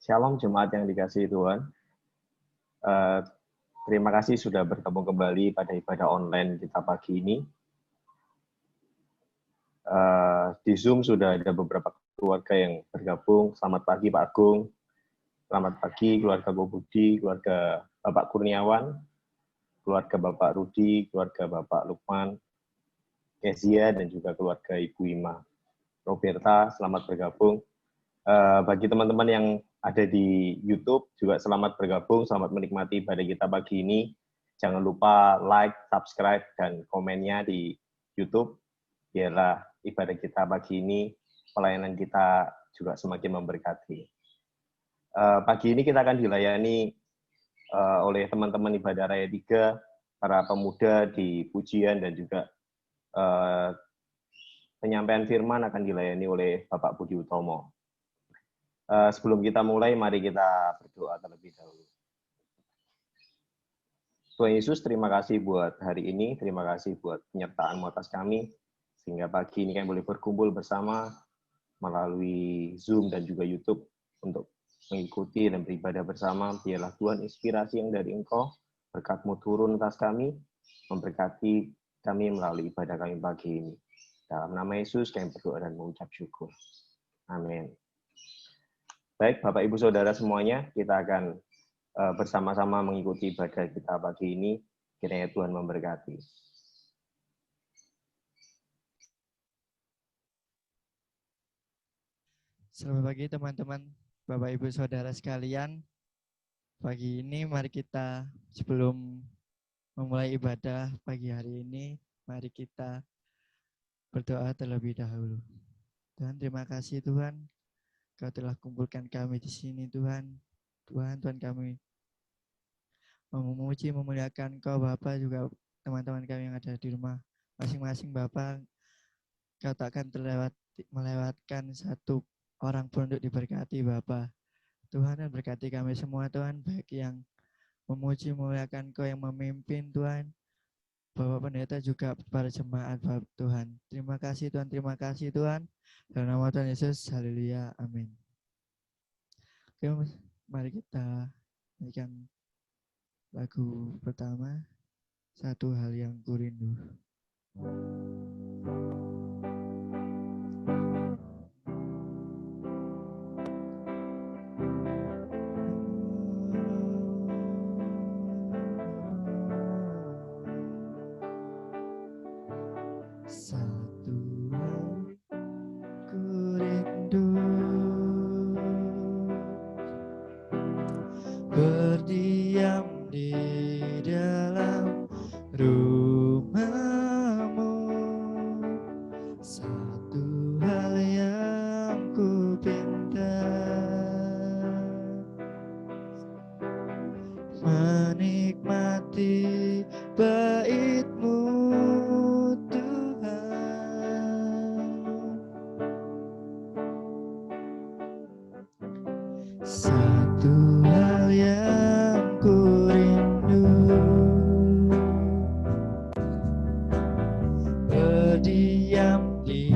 Shalom jemaat yang dikasihi Tuhan. Terima kasih sudah bertemu kembali pada ibadah online kita pagi ini. Di Zoom sudah ada beberapa keluarga yang bergabung. Selamat pagi Pak Agung. Selamat pagi keluarga Bu Budi, keluarga Bapak Kurniawan, keluarga Bapak Rudi, keluarga Bapak Lukman, Kezia, dan juga keluarga Ibu Ima. Roberta, selamat bergabung. Bagi teman-teman yang ada di YouTube, juga selamat bergabung, selamat menikmati ibadah kita pagi ini. Jangan lupa like, subscribe, dan komennya di YouTube. Biarlah ibadah kita pagi ini, pelayanan kita juga semakin memberkati. Pagi ini kita akan dilayani oleh teman-teman Ibadah Raya 3, para pemuda di pujian, dan juga penyampaian firman akan dilayani oleh Bapak Budi Utomo. Sebelum kita mulai, mari kita berdoa terlebih dahulu. Tuhan Yesus, terima kasih buat hari ini, terima kasih buat penyertaan-Mu atas kami, sehingga pagi ini kami boleh berkumpul bersama melalui Zoom dan juga YouTube untuk mengikuti dan beribadah bersama. Biarlah Tuhan inspirasi yang dari Engkau, berkat-Mu turun atas kami, memberkati kami melalui ibadah kami pagi ini. Dalam nama Yesus kami berdoa dan mengucap syukur. Amin. Baik, Bapak Ibu Saudara semuanya, kita akan bersama-sama mengikuti ibadah kita pagi ini. Kiranya Tuhan memberkati. Selamat pagi teman-teman, Bapak Ibu Saudara sekalian. Pagi ini mari kita, sebelum memulai ibadah pagi hari ini, mari kita berdoa terlebih dahulu. Tuhan, terima kasih Tuhan, Kau telah kumpulkan kami di sini Tuhan. Tuhan kami memuji, memuliakan Kau Bapa, juga teman-teman kami yang ada di rumah. Masing-masing Bapa, Kau takkan melewatkan satu orang pun untuk diberkati Bapa. Tuhan, dan berkati kami semua Tuhan, baik yang memuji, memuliakan Kau, yang memimpin Tuhan, Bapak Pendeta, juga para jemaat Bapak Tuhan. Terima kasih Tuhan, terima kasih Tuhan. Dalam nama Tuhan Yesus, haleluya, amin. Oke, mari kita nyanyikan lagu pertama, Satu Hal Yang Kurindu. Satu hal ku rindu, berdiam di dalam rumah-Mu. Satu hal yang ku pinta, menikmati bait-Mu Tuhan. Satu hal yang ku rindu, berdiam di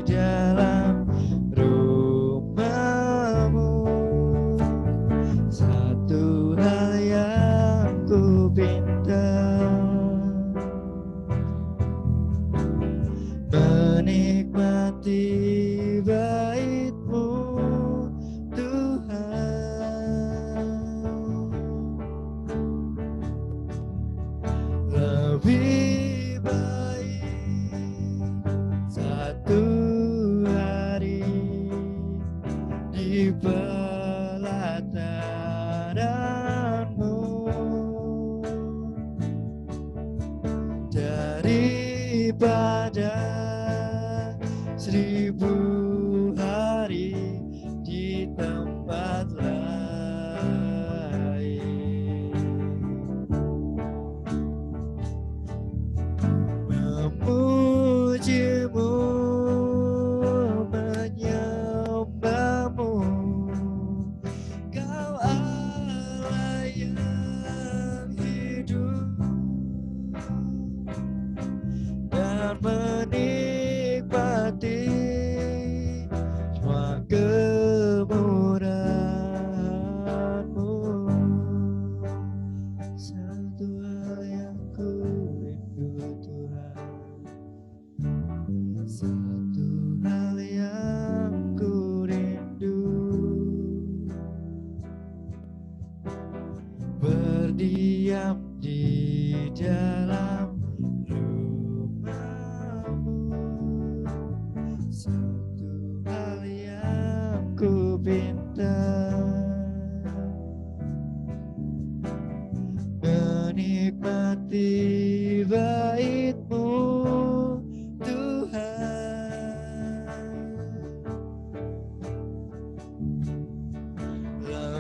dalam rumah-Mu. Satu hal yang ku pinta, menikmati bait-Mu Tuhan.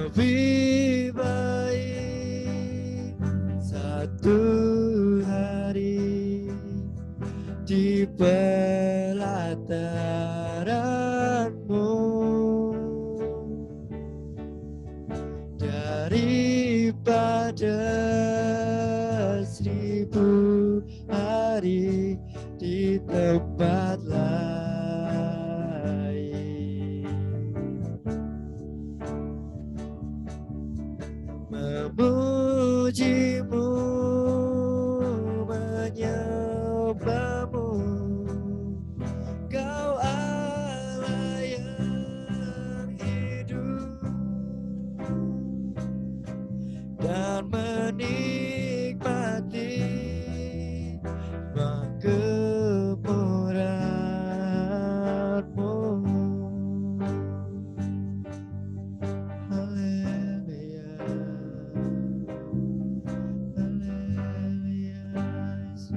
Lebih baik satu hari di pelataranmu daripada 1000 hari di tempat lain. Memujimu, menyembahmu, Kau Allah yang hidup, dan menikmati makmur-Mu. Haleluya, haleluya, Yesus.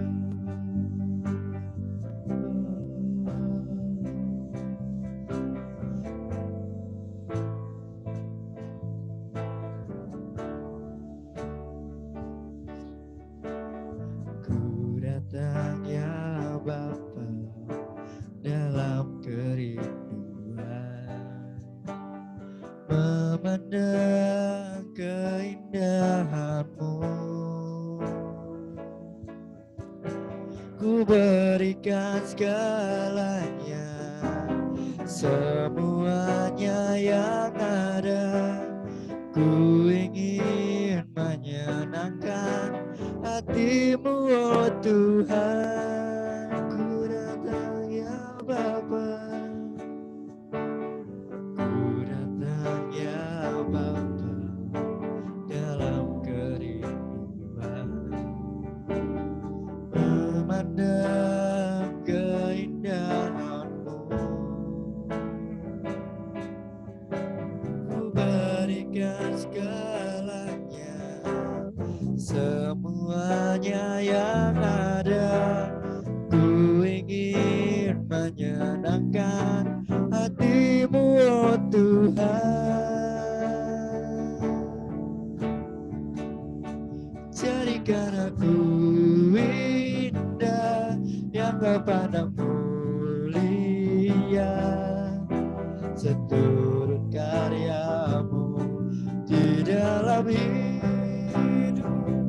Ku datang ya Bapa dalam kerinduan, memandang keindahan-Mu. Ku berikan segalanya, semuanya yang ada. Ku ingin menyenangkan hati-Mu, oh Tuhan. Ku datang ya Bapa, ku datang ya Bapa dalam kerinduan, memandang keindahan-Mu. Ku berikan segalanya, semuanya yang ada. Ku ingin menyenangkan hati-Mu, oh Tuhan. Jadikan aku indah yang Kau pandang mulia, seturut karya-Mu di dalam hidupku.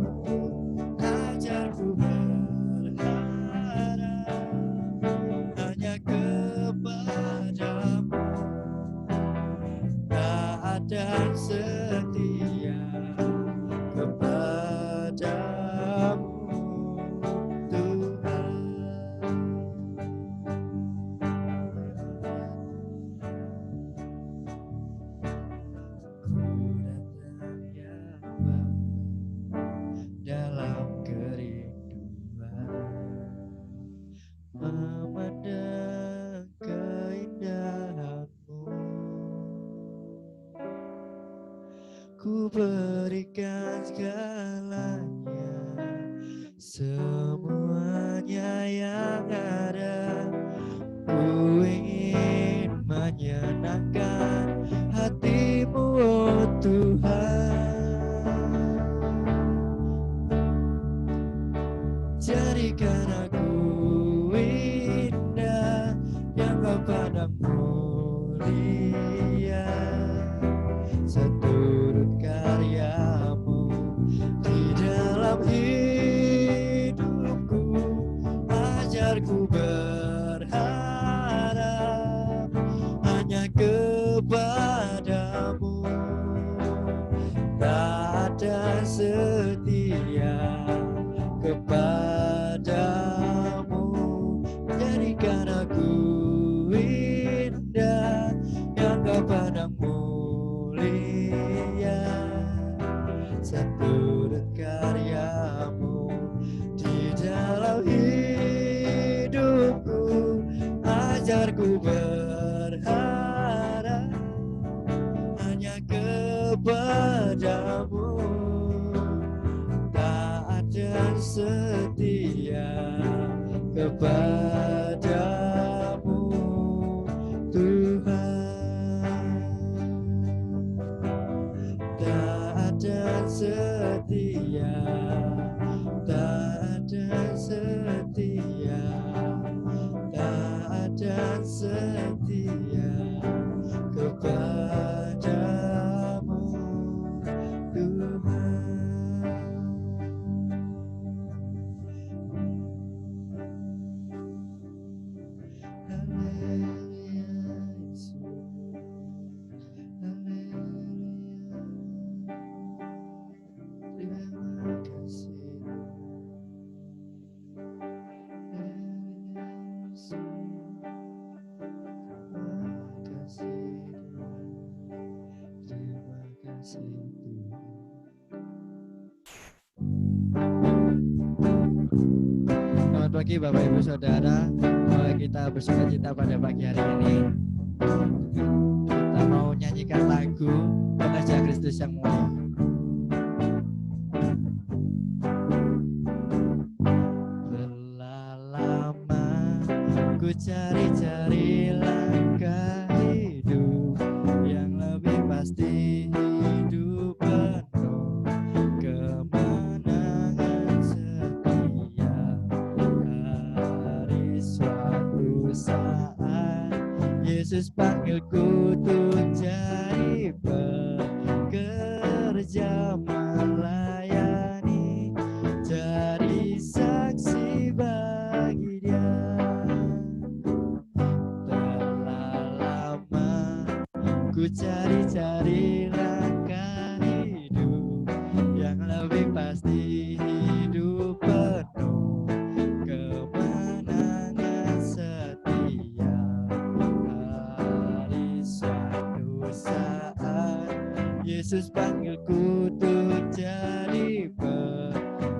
Ajarku berharap hanya kepada-Mu, taat dan setia kepada-Mu, Tuhan. Ku datang ya Bapa dalam kerinduan, memandang keindahan-Mu. Ku berikan segalanya, semuanya yang ada. Ku ingin menyenangkan hati-Mu, oh Tuhan. Jadikan aku indah yang Kau pandang mulia, seturut karya-Mu di dalam hidupku. Ajarku berharap hanya kepada kasih Tuhan. Selamat pagi Bapak Ibu Saudara. Kita bersukacita pada pagi hari ini. Kita mau nyanyikan lagu Pekerja Kristus yang Mulia. Telah lama ku cari-cari langkah hidup yang lebih pasti, hidup penuh kemenangan setia. Hari suatu saat Yesus panggilku untuk jadi pekerja melayani, jadi saksi bagi Dia. Telah lama ku cari-cari langkah hidup yang lebih pasti, hidup penuh kemenangan setia. Hari suatu saat Yesus panggilku untuk jadi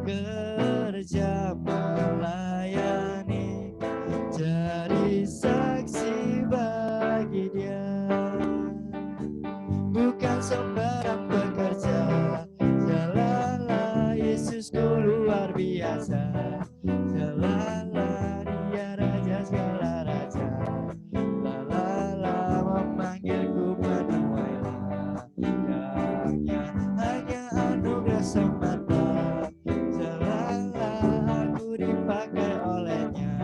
pekerja melayani, jadi saksi bagi Dia. Bukan sembarang bekerja, jalalah Yesusku luar biasa. Jalalah Dia Raja segala raja. Lalalah memanggilku menuailah yang hanya anugerah semata. Jalalah aku dipakai olehnya.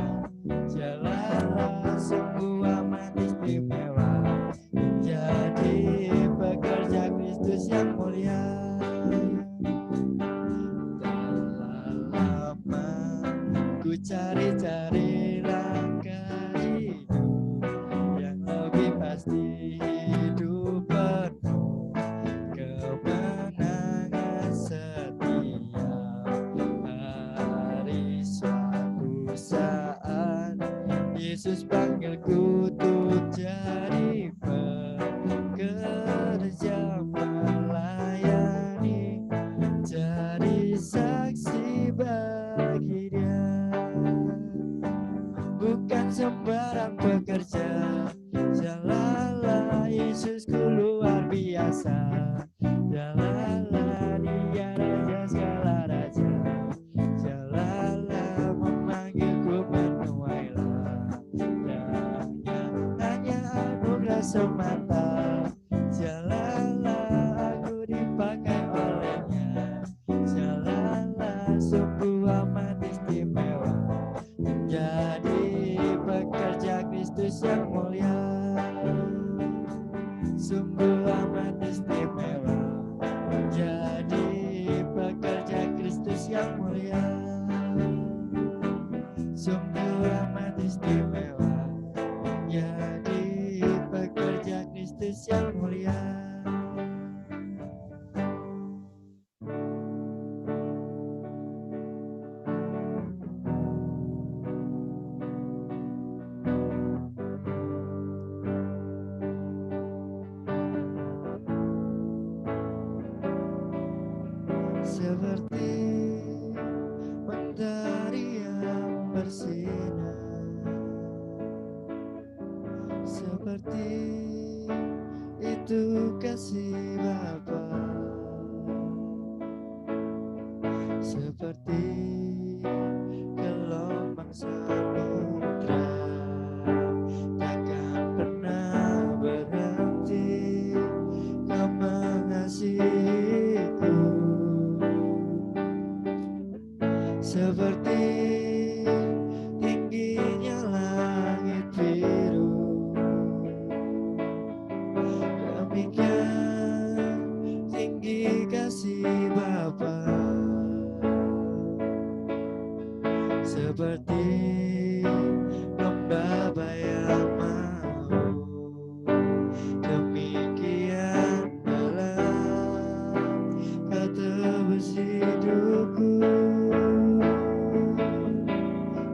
Jalalah sungguh amat istimewa, jadi pekerja Kristus yang mulia. Telah lama ku cari-cari langkah hidup yang lebih pasti, hidup penuh kemenangan setia. Hari suatu saat Yesus panggilku untuk jadi pekerja melayani, jadi saksi bagi Dia. Bukan sembarang pekerja, jalalah Yesusku luar biasa. Jalalah Dia Raja segala raja. Jalalah memanggilku menuailah yang hanya anugerah semata. Jalalah aku dipakai olehnya. Jalalah sungguh amat istimewa, jadi pekerja Kristus yang mulia. Sungguh amat istimewa, jadi pekerja Kristus yang mulia. Sungguh amat istimewa, jadi pekerja Kristus yang mulia. Seperti mentari yang bersinar, seperti itu kasih Bapa, seperti gelombang samudra takkan pernah berhenti. Kau mengasihiku seperti tingginya langit biru, demikian tinggi kasih Bapa. Seperti lembah yang mau, demikian dalam Kau tebus hidupku.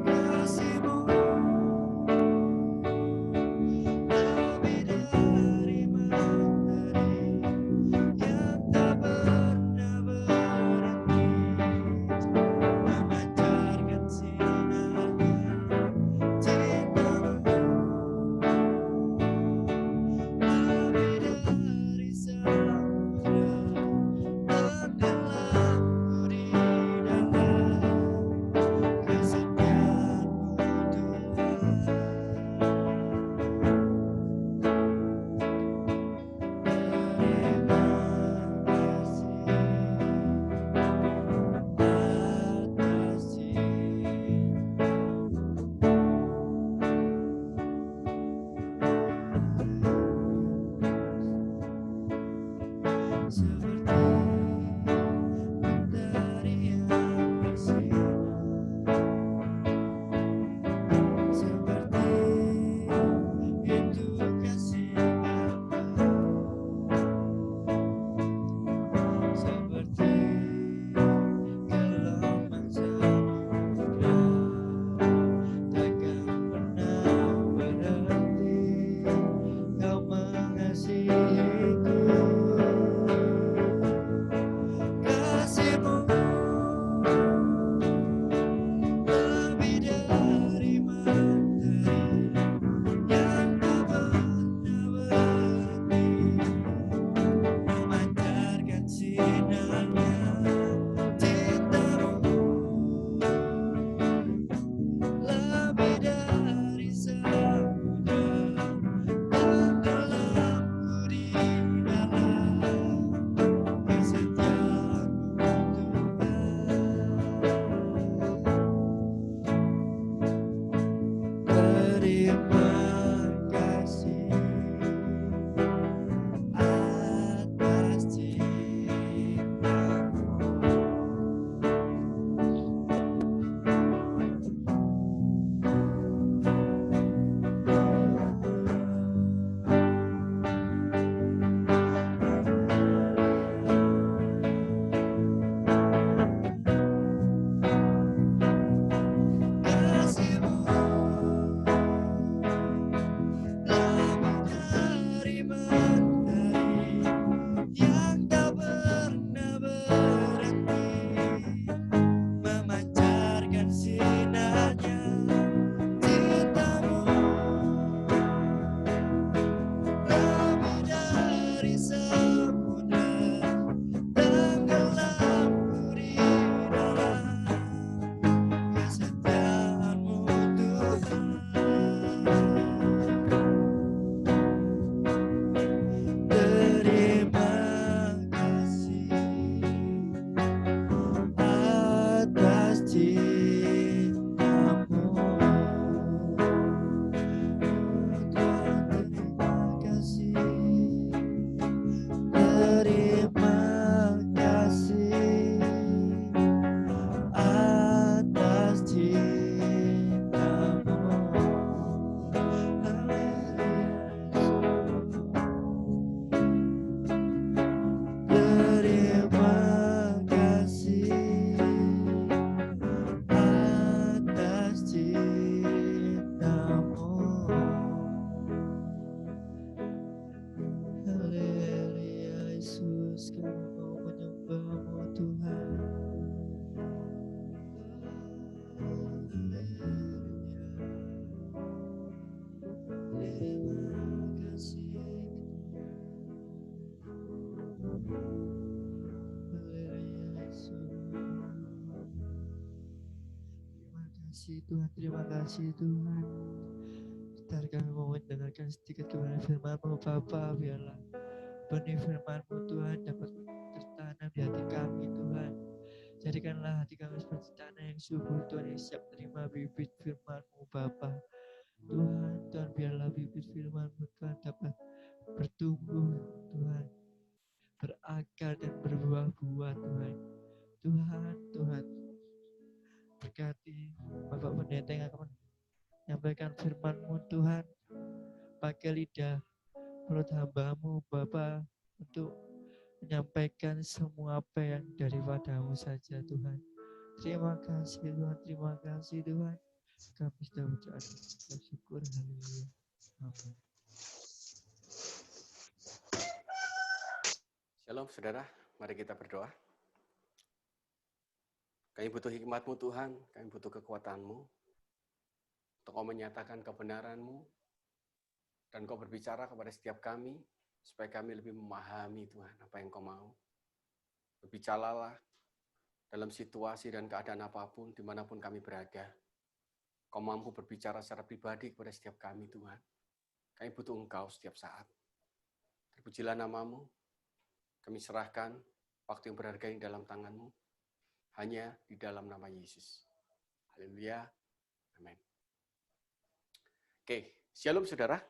Kasih-Mu lebih dari mentari yang Tuhan, terima kasih Tuhan. Sebentar kami mau mendengarkan sedikit kebenaran firman-Mu Bapa, biarlah benih firman-Mu Tuhan dapat tertanam di hati kami Tuhan. Jadikanlah hati kami seperti tanah yang subur Tuhan, yang siap terima bibit firman-Mu Bapa. Tuhan, biarlah bibit firman-Mu Tuhan dapat bertumbuh Tuhan, berakar dan berbuah-buah Tuhan. Tuhan, berkati Bapak Pendeta yang akan menyampaikan firman-Mu Tuhan, pakai lidah mulut hamba-Mu Bapa untuk menyampaikan semua apa yang daripada-Mu saja Tuhan. Terima kasih Tuhan, terima kasih Tuhan. Kami sudah berdoa syukur, haleluya. Amin. Shalom saudara, mari kita berdoa. Kami butuh hikmat-Mu Tuhan, kami butuh kekuatan-Mu untuk Kau menyatakan kebenaran-Mu dan Kau berbicara kepada setiap kami supaya kami lebih memahami Tuhan apa yang Kau mau. Berbicaralah dalam situasi dan keadaan apapun dimanapun kami berada. Kau mampu berbicara secara pribadi kepada setiap kami Tuhan. Kami butuh Engkau setiap saat. Terpujilah nama-Mu, kami serahkan waktu yang berharga yang dalam tangan-Mu. Hanya di dalam nama Yesus. Haleluya. Amin. Oke, shalom saudara.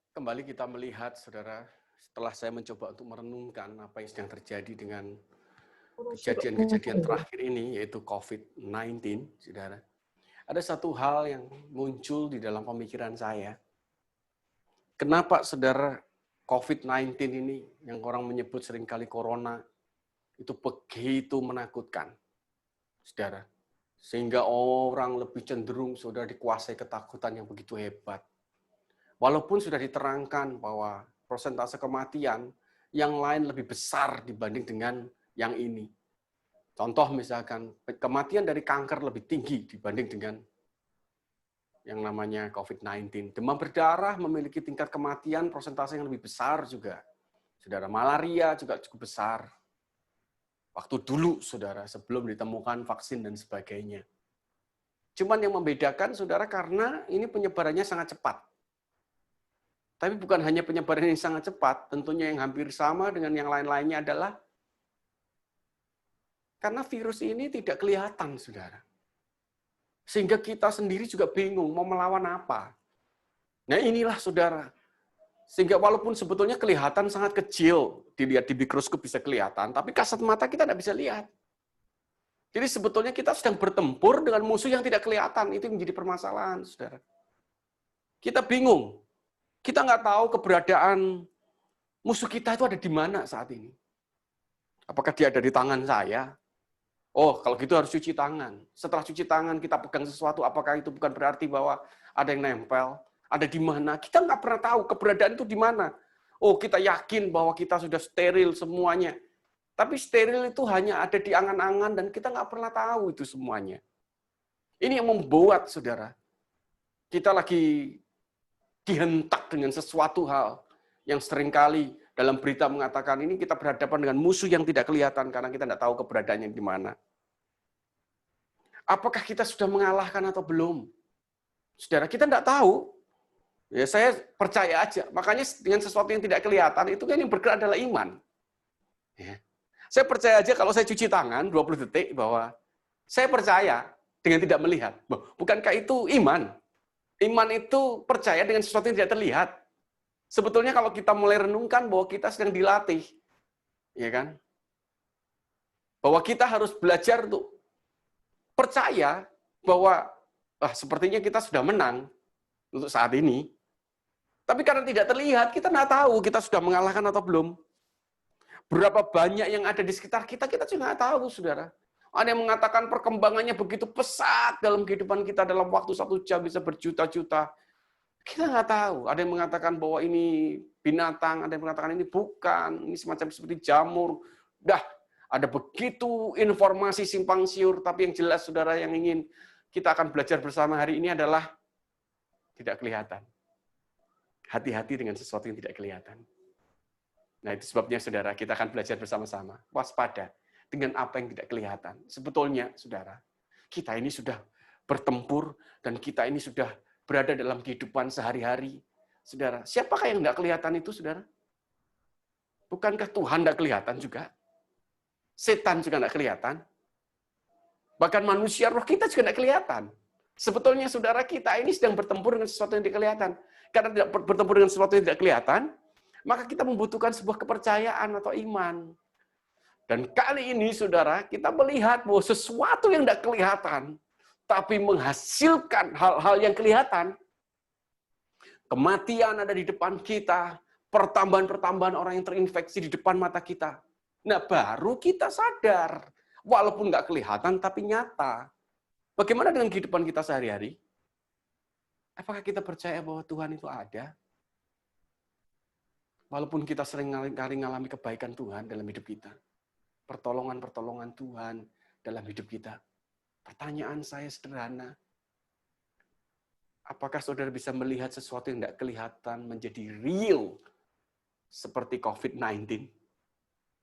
Kembali kita melihat saudara setelah saya mencoba untuk merenungkan apa yang sedang terjadi dengan kejadian-kejadian terakhir ini, yaitu COVID-19, saudara, ada satu hal yang muncul di dalam pemikiran saya. Kenapa, saudara, COVID-19 ini, yang orang menyebut seringkali corona, itu begitu menakutkan, saudara. Sehingga orang lebih cenderung sudah dikuasai ketakutan yang begitu hebat. Walaupun sudah diterangkan bahwa persentase kematian yang lain lebih besar dibanding dengan yang ini. Contoh misalkan, kematian dari kanker lebih tinggi dibanding dengan yang namanya COVID-19. Demam berdarah memiliki tingkat kematian persentase yang lebih besar juga. Saudara, malaria juga cukup besar. Waktu dulu, saudara, sebelum ditemukan vaksin dan sebagainya. Cuman yang membedakan, saudara, karena ini penyebarannya sangat cepat. Tapi bukan hanya penyebaran yang sangat cepat, tentunya yang hampir sama dengan yang lain-lainnya adalah karena virus ini tidak kelihatan, saudara. Sehingga kita sendiri juga bingung mau melawan apa. Nah inilah, saudara. Sehingga walaupun sebetulnya kelihatan sangat kecil, dilihat di mikroskop bisa kelihatan, tapi kasat mata kita tidak bisa lihat. Jadi sebetulnya kita sedang bertempur dengan musuh yang tidak kelihatan. Itu yang menjadi permasalahan, saudara. Kita bingung. Kita nggak tahu keberadaan musuh kita itu ada di mana saat ini. Apakah dia ada di tangan saya? Oh, kalau gitu harus cuci tangan. Setelah cuci tangan, kita pegang sesuatu, apakah itu bukan berarti bahwa ada yang nempel? Ada di mana? Kita nggak pernah tahu keberadaan itu di mana. Oh, kita yakin bahwa kita sudah steril semuanya. Tapi steril itu hanya ada di angan-angan dan kita nggak pernah tahu itu semuanya. Ini yang membuat, saudara, kita lagi dihentak dengan sesuatu hal yang seringkali dalam berita mengatakan ini kita berhadapan dengan musuh yang tidak kelihatan karena kita tidak tahu keberadaannya di mana. Apakah kita sudah mengalahkan atau belum? Saudara, kita tidak tahu. Ya, saya percaya aja. Makanya dengan sesuatu yang tidak kelihatan, itu kan yang bergerak adalah iman. Ya. Saya percaya aja kalau saya cuci tangan 20 detik bahwa saya percaya dengan tidak melihat. Bukankah itu iman? Iman itu percaya dengan sesuatu yang tidak terlihat. Sebetulnya kalau kita mulai renungkan bahwa kita sedang dilatih, ya kan? Bahwa kita harus belajar untuk percaya bahwa sepertinya kita sudah menang untuk saat ini. Tapi karena tidak terlihat, kita nggak tahu kita sudah mengalahkan atau belum. Berapa banyak yang ada di sekitar kita, kita juga nggak tahu, saudara. Ada yang mengatakan perkembangannya begitu pesat dalam kehidupan kita, dalam waktu 1 jam bisa berjuta-juta. Kita nggak tahu. Ada yang mengatakan bahwa ini binatang, ada yang mengatakan ini bukan, ini semacam seperti jamur. Ada begitu informasi simpang siur, tapi yang jelas, saudara, yang ingin kita akan belajar bersama hari ini adalah tidak kelihatan. Hati-hati dengan sesuatu yang tidak kelihatan. Nah, itu sebabnya, saudara, kita akan belajar bersama-sama. Waspada dengan apa yang tidak kelihatan. Sebetulnya, saudara, kita ini sudah bertempur dan kita ini sudah berada dalam kehidupan sehari-hari. Saudara, siapakah yang tidak kelihatan itu, saudara? Bukankah Tuhan tidak kelihatan juga? Setan juga tidak kelihatan. Bahkan manusia, roh kita juga tidak kelihatan. Sebetulnya, saudara, kita ini sedang bertempur dengan sesuatu yang tidak kelihatan. Karena tidak bertempur dengan sesuatu yang tidak kelihatan, maka kita membutuhkan sebuah kepercayaan atau iman. Dan kali ini, saudara, kita melihat bahwa sesuatu yang tidak kelihatan, tapi menghasilkan hal-hal yang kelihatan. Kematian ada di depan kita, pertambahan-pertambahan orang yang terinfeksi di depan mata kita. Nah, baru kita sadar, walaupun nggak kelihatan, tapi nyata. Bagaimana dengan kehidupan kita sehari-hari? Apakah kita percaya bahwa Tuhan itu ada? Walaupun kita sering mengalami kebaikan Tuhan dalam hidup kita. Pertolongan-pertolongan Tuhan dalam hidup kita. Pertanyaan saya sederhana. Apakah saudara bisa melihat sesuatu yang tidak kelihatan menjadi real seperti COVID-19?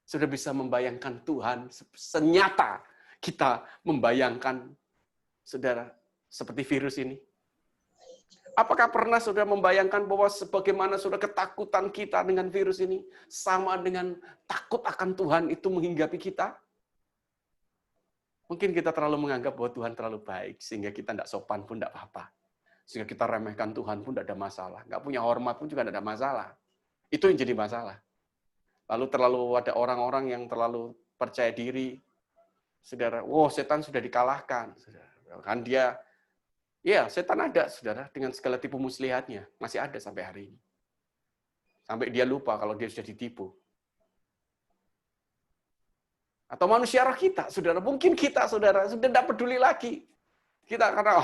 Saudara bisa membayangkan Tuhan senyata kita membayangkan, saudara, seperti virus ini? Apakah pernah saudara membayangkan bahwa sebagaimana saudara ketakutan kita dengan virus ini sama dengan takut akan Tuhan itu menghinggapi kita? Mungkin kita terlalu menganggap bahwa Tuhan terlalu baik sehingga kita tidak sopan pun tidak apa-apa. Sehingga kita remehkan Tuhan pun tidak ada masalah. Nggak punya hormat pun juga tidak ada masalah. Itu yang jadi masalah. Lalu terlalu ada orang-orang yang terlalu percaya diri. Saudara, setan sudah dikalahkan. Saudara. Kan dia, setan ada, saudara, dengan segala tipu muslihatnya. Masih ada sampai hari ini. Sampai dia lupa kalau dia sudah ditipu. Atau manusia roh kita, saudara. Mungkin kita, saudara, sudah tidak peduli lagi. Kita karena,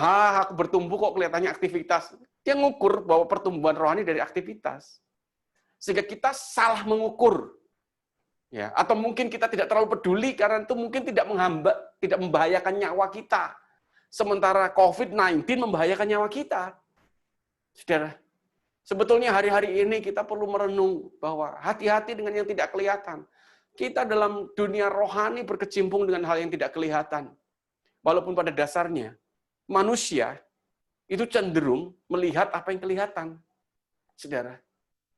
aku bertumbuh kok kelihatannya aktivitas. Dia ngukur bahwa pertumbuhan rohani dari aktivitas. Sehingga kita salah mengukur. Ya, atau mungkin kita tidak terlalu peduli karena itu mungkin tidak membahayakan nyawa kita. Sementara COVID-19 membahayakan nyawa kita. Saudara, sebetulnya hari-hari ini kita perlu merenung bahwa hati-hati dengan yang tidak kelihatan. Kita dalam dunia rohani berkecimpung dengan hal yang tidak kelihatan. Walaupun pada dasarnya manusia itu cenderung melihat apa yang kelihatan. Saudara,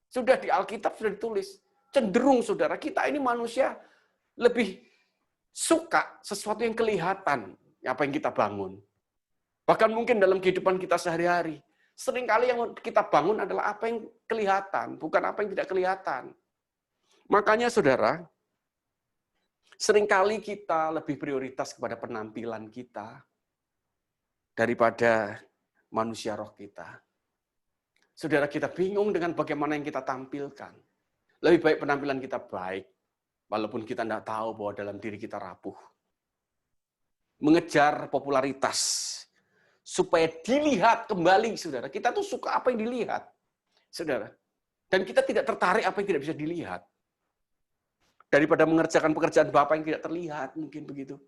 sudah di Alkitab sudah ditulis. Cenderung, saudara, kita ini manusia lebih suka sesuatu yang kelihatan, apa yang kita bangun. Bahkan mungkin dalam kehidupan kita sehari-hari, seringkali yang kita bangun adalah apa yang kelihatan, bukan apa yang tidak kelihatan. Makanya, saudara, seringkali kita lebih prioritas kepada penampilan kita daripada manusia roh kita. Saudara, kita bingung dengan bagaimana yang kita tampilkan. Lebih baik penampilan kita baik, walaupun kita tidak tahu bahwa dalam diri kita rapuh. Mengejar popularitas, supaya dilihat kembali, saudara. Kita tuh suka apa yang dilihat, saudara. Dan kita tidak tertarik apa yang tidak bisa dilihat. Daripada mengerjakan pekerjaan Bapa yang tidak terlihat, mungkin begitu.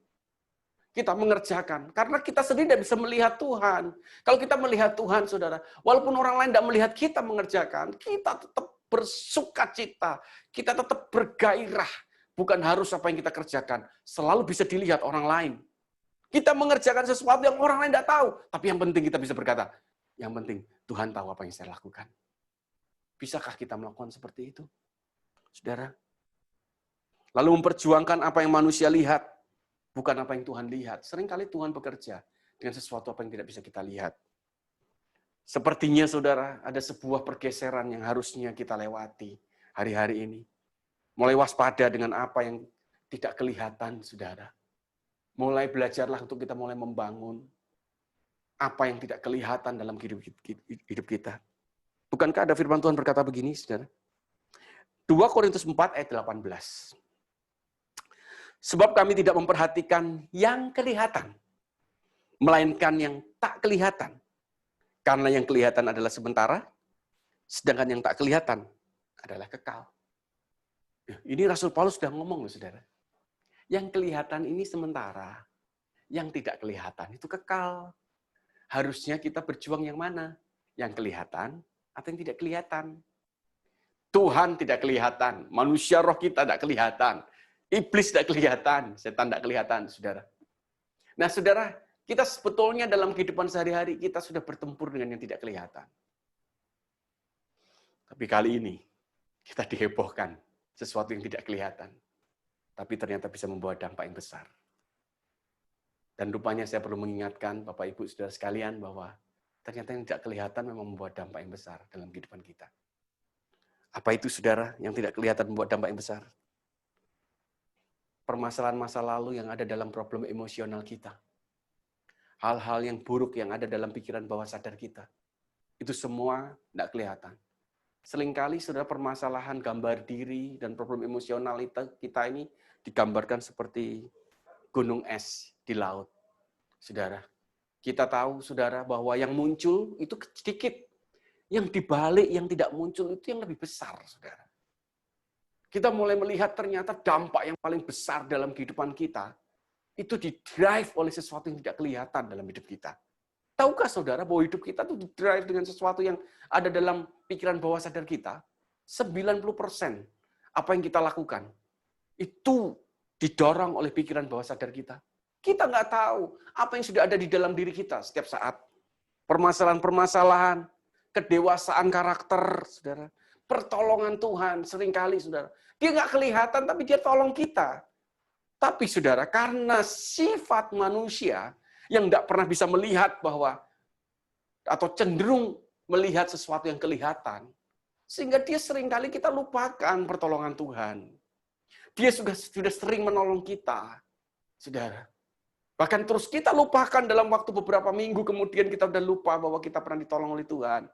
Kita mengerjakan, karena kita sendiri tidak bisa melihat Tuhan. Kalau kita melihat Tuhan, saudara, walaupun orang lain tidak melihat kita mengerjakan, kita tetap bersukacita, kita tetap bergairah. Bukan harus apa yang kita kerjakan selalu bisa dilihat orang lain. Kita mengerjakan sesuatu yang orang lain tidak tahu, tapi yang penting kita bisa berkata, yang penting Tuhan tahu apa yang saya lakukan. Bisakah kita melakukan seperti itu, saudara? Lalu memperjuangkan apa yang manusia lihat, bukan apa yang Tuhan lihat. Seringkali Tuhan bekerja dengan sesuatu apa yang tidak bisa kita lihat. Sepertinya, saudara, ada sebuah pergeseran yang harusnya kita lewati hari-hari ini. Mulai waspada dengan apa yang tidak kelihatan, saudara. Mulai belajarlah untuk kita mulai membangun apa yang tidak kelihatan dalam hidup kita. Bukankah ada firman Tuhan berkata begini, saudara? 2 Korintus 4 ayat 18. Sebab kami tidak memperhatikan yang kelihatan, melainkan yang tak kelihatan. Karena yang kelihatan adalah sementara, sedangkan yang tak kelihatan adalah kekal. Ini Rasul Paulus sudah ngomong, saudara. Yang kelihatan ini sementara, yang tidak kelihatan itu kekal. Harusnya kita berjuang yang mana? Yang kelihatan atau yang tidak kelihatan? Tuhan tidak kelihatan, manusia roh kita tidak kelihatan, iblis tidak kelihatan, setan tidak kelihatan, saudara. Nah, saudara, kita sebetulnya dalam kehidupan sehari-hari kita sudah bertempur dengan yang tidak kelihatan. Tapi kali ini kita dihebohkan sesuatu yang tidak kelihatan. Tapi ternyata bisa membawa dampak yang besar. Dan rupanya saya perlu mengingatkan Bapak Ibu Saudara sekalian bahwa ternyata yang tidak kelihatan memang membawa dampak yang besar dalam kehidupan kita. Apa itu, saudara, yang tidak kelihatan membuat dampak yang besar? Permasalahan masa lalu yang ada dalam problem emosional kita. Hal-hal yang buruk yang ada dalam pikiran bawah sadar kita. Itu semua tidak kelihatan. Seringkali, saudara, permasalahan gambar diri dan problem emosional kita ini digambarkan seperti gunung es di laut. Saudara, kita tahu, saudara, bahwa yang muncul itu sedikit. Yang dibalik, yang tidak muncul itu yang lebih besar, saudara. Kita mulai melihat ternyata dampak yang paling besar dalam kehidupan kita itu didrive oleh sesuatu yang tidak kelihatan dalam hidup kita. Tahukah, saudara, bahwa hidup kita itu didrive dengan sesuatu yang ada dalam pikiran bawah sadar kita? 90% apa yang kita lakukan itu didorong oleh pikiran bawah sadar kita. Kita nggak tahu apa yang sudah ada di dalam diri kita setiap saat. Permasalahan-permasalahan, kedewasaan karakter, saudara. Pertolongan Tuhan seringkali, saudara. Dia nggak kelihatan, tapi dia tolong kita. Tapi, saudara, karena sifat manusia yang nggak pernah bisa melihat bahwa, atau cenderung melihat sesuatu yang kelihatan, Sehingga dia seringkali kita lupakan pertolongan Tuhan. Dia sudah sering menolong kita, saudara. Bahkan terus kita lupakan dalam waktu beberapa minggu, kemudian kita udah lupa bahwa kita pernah ditolong oleh Tuhan.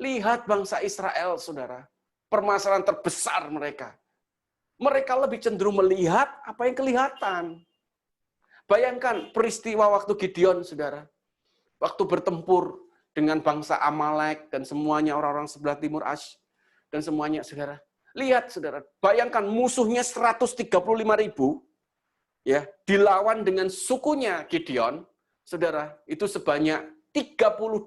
Lihat bangsa Israel, saudara. Permasalahan terbesar mereka. Mereka lebih cenderung melihat apa yang kelihatan. Bayangkan peristiwa waktu Gideon, saudara. Waktu bertempur dengan bangsa Amalek dan semuanya orang-orang sebelah timur Ash. Dan semuanya, saudara. Lihat, saudara. Bayangkan musuhnya 135.000. Ya, dilawan dengan sukunya Gideon, saudara, itu sebanyak 32.000,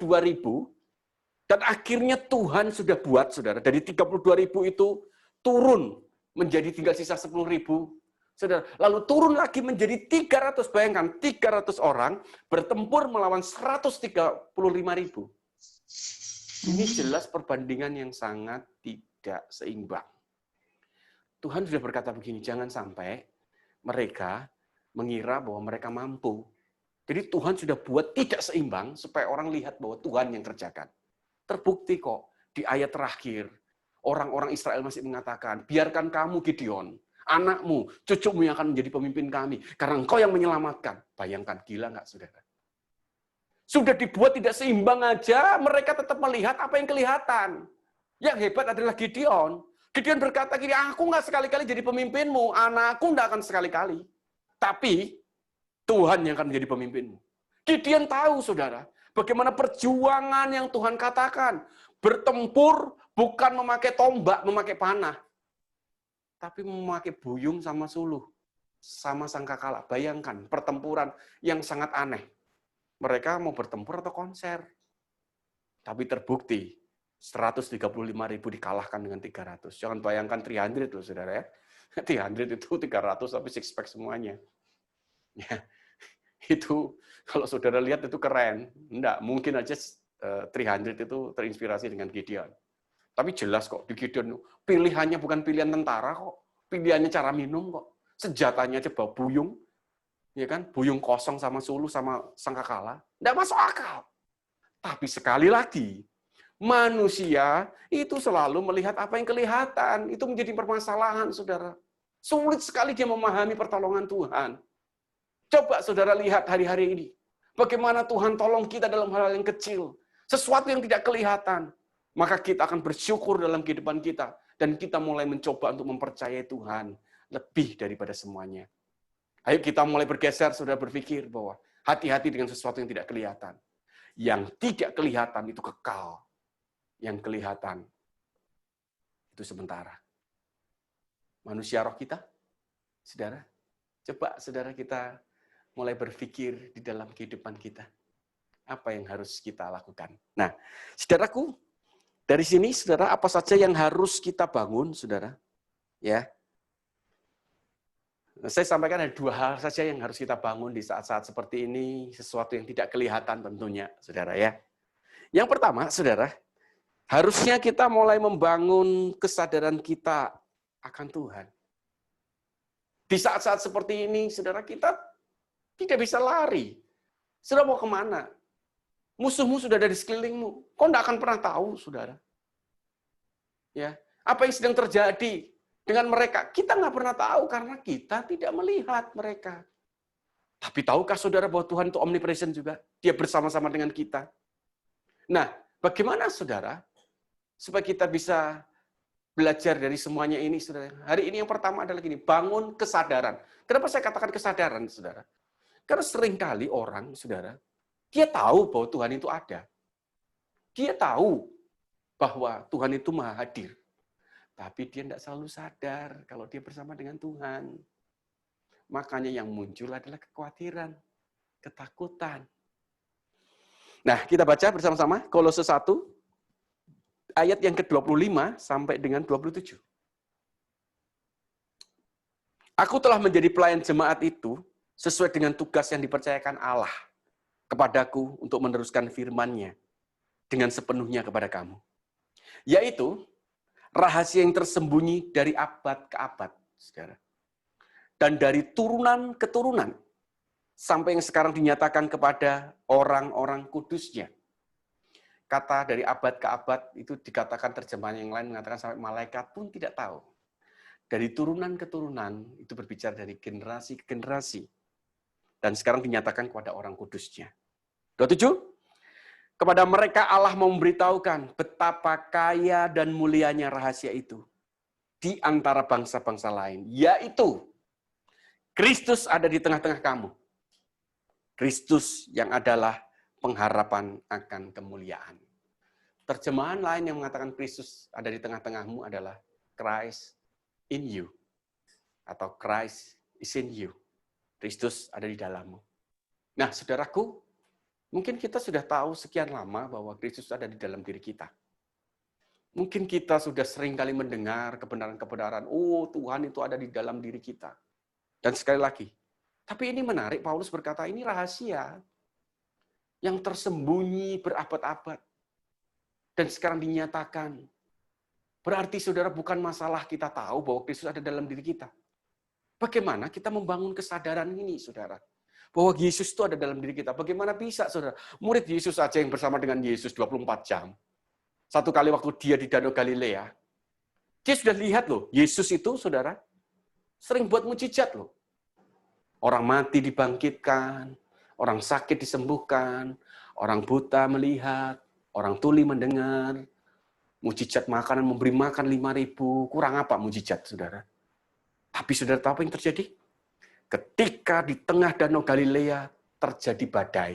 dan akhirnya Tuhan sudah buat, saudara, dari 32.000 itu turun menjadi tinggal sisa 10.000, saudara, lalu turun lagi menjadi 300, bayangkan, 300 orang bertempur melawan 135.000. Ini jelas perbandingan yang sangat tidak seimbang. Tuhan sudah berkata begini, jangan sampai mereka mengira bahwa mereka mampu. Jadi Tuhan sudah buat tidak seimbang supaya orang lihat bahwa Tuhan yang kerjakan. Terbukti kok di ayat terakhir, orang-orang Israel masih mengatakan, biarkan kamu Gideon, anakmu, cucumu yang akan menjadi pemimpin kami, karena engkau yang menyelamatkan. Bayangkan, gila nggak, saudara? Sudah dibuat tidak seimbang aja, mereka tetap melihat apa yang kelihatan. Yang hebat adalah Gideon. Gideon berkata gini, aku nggak sekali-kali jadi pemimpinmu, anakku nggak akan sekali-kali. Tapi Tuhan yang akan menjadi pemimpinmu. Gideon tahu, saudara, bagaimana perjuangan yang Tuhan katakan. Bertempur bukan memakai tombak, memakai panah. Tapi memakai buyung sama suluh. Sama sangkakala. Bayangkan, pertempuran yang sangat aneh. Mereka mau bertempur atau konser. Tapi terbukti, 135.000 dikalahkan dengan 300. Jangan bayangkan 300 loh, saudara ya. 300 itu 300 tapi six pack semuanya. Ya, itu kalau saudara lihat itu keren. Enggak, mungkin aja 300 itu terinspirasi dengan Gideon. Tapi jelas kok di Gideon pilihannya bukan pilihan tentara kok. Pilihannya cara minum kok. Senjatanya aja bawa buyung. Ya kan? Buyung kosong sama suluh sama sangkakala. Enggak masuk akal. Tapi sekali lagi, manusia itu selalu melihat apa yang kelihatan. Itu menjadi permasalahan, saudara. Sulit sekali dia memahami pertolongan Tuhan. Coba saudara lihat hari-hari ini. Bagaimana Tuhan tolong kita dalam hal yang kecil. Sesuatu yang tidak kelihatan. Maka kita akan bersyukur dalam kehidupan kita. Dan kita mulai mencoba untuk mempercayai Tuhan. Lebih daripada semuanya. Ayo kita mulai bergeser, saudara berpikir bahwa hati-hati dengan sesuatu yang tidak kelihatan. Yang tidak kelihatan itu kekal. Yang kelihatan itu sementara. Manusia roh kita, saudara, coba saudara kita mulai berpikir di dalam kehidupan kita. Apa yang harus kita lakukan? Nah, saudaraku, dari sini, saudara, apa saja yang harus kita bangun, saudara? Ya, saya sampaikan ada 2 hal saja yang harus kita bangun di saat-saat seperti ini, sesuatu yang tidak kelihatan tentunya, saudara ya. Yang pertama, saudara, harusnya kita mulai membangun kesadaran kita akan Tuhan. Di saat-saat seperti ini, saudara, kita tidak bisa lari. Saudara mau kemana? Musuhmu sudah ada di sekelilingmu. Kau tidak akan pernah tahu, saudara. Ya, apa yang sedang terjadi dengan mereka? Kita nggak pernah tahu karena kita tidak melihat mereka. Tapi tahukah saudara bahwa Tuhan itu omnipresent juga? Dia bersama-sama dengan kita. Nah, bagaimana saudara supaya kita bisa belajar dari semuanya ini, saudara? Hari ini yang pertama adalah gini, bangun kesadaran. Kenapa saya katakan kesadaran, saudara? Karena seringkali orang, saudara, dia tahu bahwa Tuhan itu ada. Dia tahu bahwa Tuhan itu maha hadir. Tapi dia tidak selalu sadar kalau dia bersama dengan Tuhan. Makanya yang muncul adalah kekhawatiran, ketakutan. Nah, kita baca bersama-sama Kolose 1, ayat yang ke-25 sampai dengan 27. Aku telah menjadi pelayan jemaat itu sesuai dengan tugas yang dipercayakan Allah kepadaku untuk meneruskan firman-Nya dengan sepenuhnya kepada kamu. Yaitu rahasia yang tersembunyi dari abad ke abad, saudara. Dan dari turunan ke turunan, sampai yang sekarang dinyatakan kepada orang-orang kudusnya. kata dari abad ke abad itu dikatakan terjemahan yang lain mengatakan sampai malaikat pun tidak tahu. Dari turunan ke turunan itu berbicara dari generasi ke generasi. Dan sekarang dinyatakan kepada orang kudusnya. 27. Kepada mereka Allah memberitahukan betapa kaya dan mulianya rahasia itu di antara bangsa-bangsa lain, yaitu Kristus ada di tengah-tengah kamu. Kristus yang adalah pengharapan akan kemuliaan. Terjemahan lain yang mengatakan Kristus ada di tengah-tengahmu adalah Christ in you. Atau Christ is in you. Kristus ada di dalammu. Nah, saudaraku, mungkin kita sudah tahu sekian lama bahwa Kristus ada di dalam diri kita. Mungkin kita sudah sering kali mendengar kebenaran-kebenaran, oh Tuhan itu ada di dalam diri kita. Dan sekali lagi, tapi ini menarik, Paulus berkata ini rahasia yang tersembunyi berabad-abad. Dan sekarang dinyatakan. Berarti saudara bukan masalah kita tahu bahwa Kristus ada dalam diri kita. Bagaimana kita membangun kesadaran ini, saudara? Bahwa Yesus itu ada dalam diri kita. Bagaimana bisa, saudara? Murid Yesus saja yang bersama dengan Yesus 24 jam. Satu kali waktu dia di Danau Galilea, dia sudah lihat loh, Yesus itu, saudara, sering buat mujizat loh. Orang mati dibangkitkan, orang sakit disembuhkan, orang buta melihat, orang tuli mendengar, mujizat makanan, memberi makan 5.000, kurang apa mujizat, saudara? Tapi saudara tahu apa yang terjadi? Ketika di tengah Danau Galilea terjadi badai.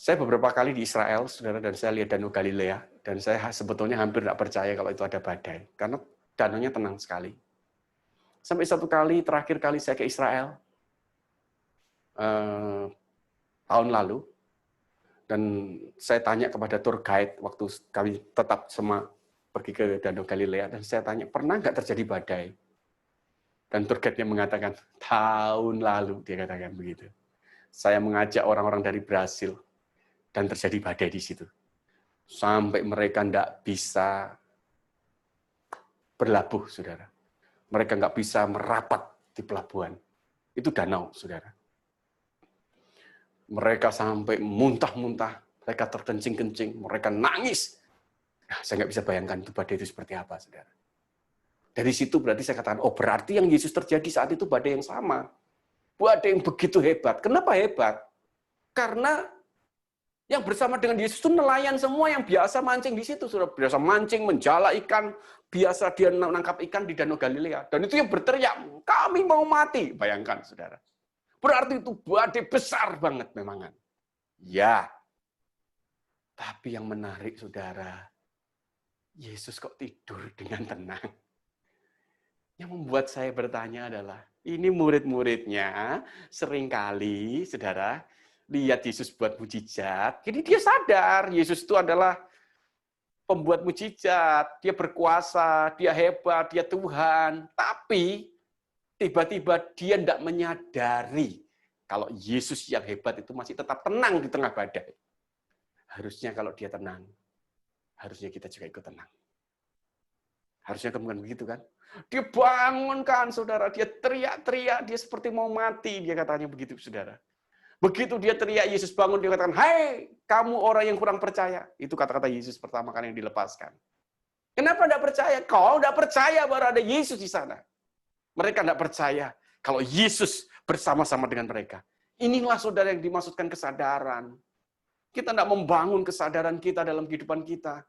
Saya beberapa kali di Israel, saudara, dan saya lihat Danau Galilea, dan saya sebetulnya hampir tidak percaya kalau itu ada badai, karena danaunya tenang sekali. Sampai satu kali, terakhir kali saya ke Israel, tahun lalu, dan saya tanya kepada tour guide waktu kami tetap sama pergi ke Danau Galilea, dan saya tanya, pernah nggak terjadi badai? Dan tour guide-nya mengatakan, tahun lalu, dia katakan begitu. Saya mengajak orang-orang dari Brasil, dan terjadi badai di situ. Sampai mereka nggak bisa berlabuh, saudara. Mereka nggak bisa merapat di pelabuhan. Itu danau, saudara. Mereka sampai muntah-muntah, mereka terkencing-kencing, mereka nangis. Nah, saya nggak bisa bayangkan itu badai itu seperti apa, saudara. Dari situ berarti saya katakan, oh berarti yang Yesus terjadi saat itu badai yang sama. Badai yang begitu hebat. Kenapa hebat? Karena yang bersama dengan Yesus itu nelayan semua yang biasa mancing di situ. Sudah biasa mancing, menjala ikan, biasa dia menangkap ikan di Danau Galilea. Dan itu yang berteriak, kami mau mati. Bayangkan, saudara. Berarti itu badai besar banget memang. Ya. Tapi yang menarik, saudara, Yesus kok tidur dengan tenang. Yang membuat saya bertanya adalah, ini murid-muridnya seringkali, saudara, lihat Yesus buat mujizat, jadi dia sadar Yesus itu adalah pembuat mujizat, dia berkuasa, dia hebat, dia Tuhan. Tapi tiba-tiba dia tidak menyadari kalau Yesus yang hebat itu masih tetap tenang di tengah badai. Harusnya kalau dia tenang, harusnya kita juga ikut tenang. Harusnya bukan begitu kan? Dia bangunkan, saudara. Dia teriak-teriak, dia seperti mau mati. Dia katanya begitu, saudara. Begitu dia teriak, Yesus bangun, dia katakan, "Hai, kamu orang yang kurang percaya." Itu kata-kata Yesus pertama kali yang dilepaskan. Kenapa tidak percaya? Kau tidak percaya bahwa ada Yesus di sana. Mereka tidak percaya kalau Yesus bersama-sama dengan mereka. Inilah, saudara, yang dimaksudkan kesadaran. Kita tidak membangun kesadaran kita dalam kehidupan kita.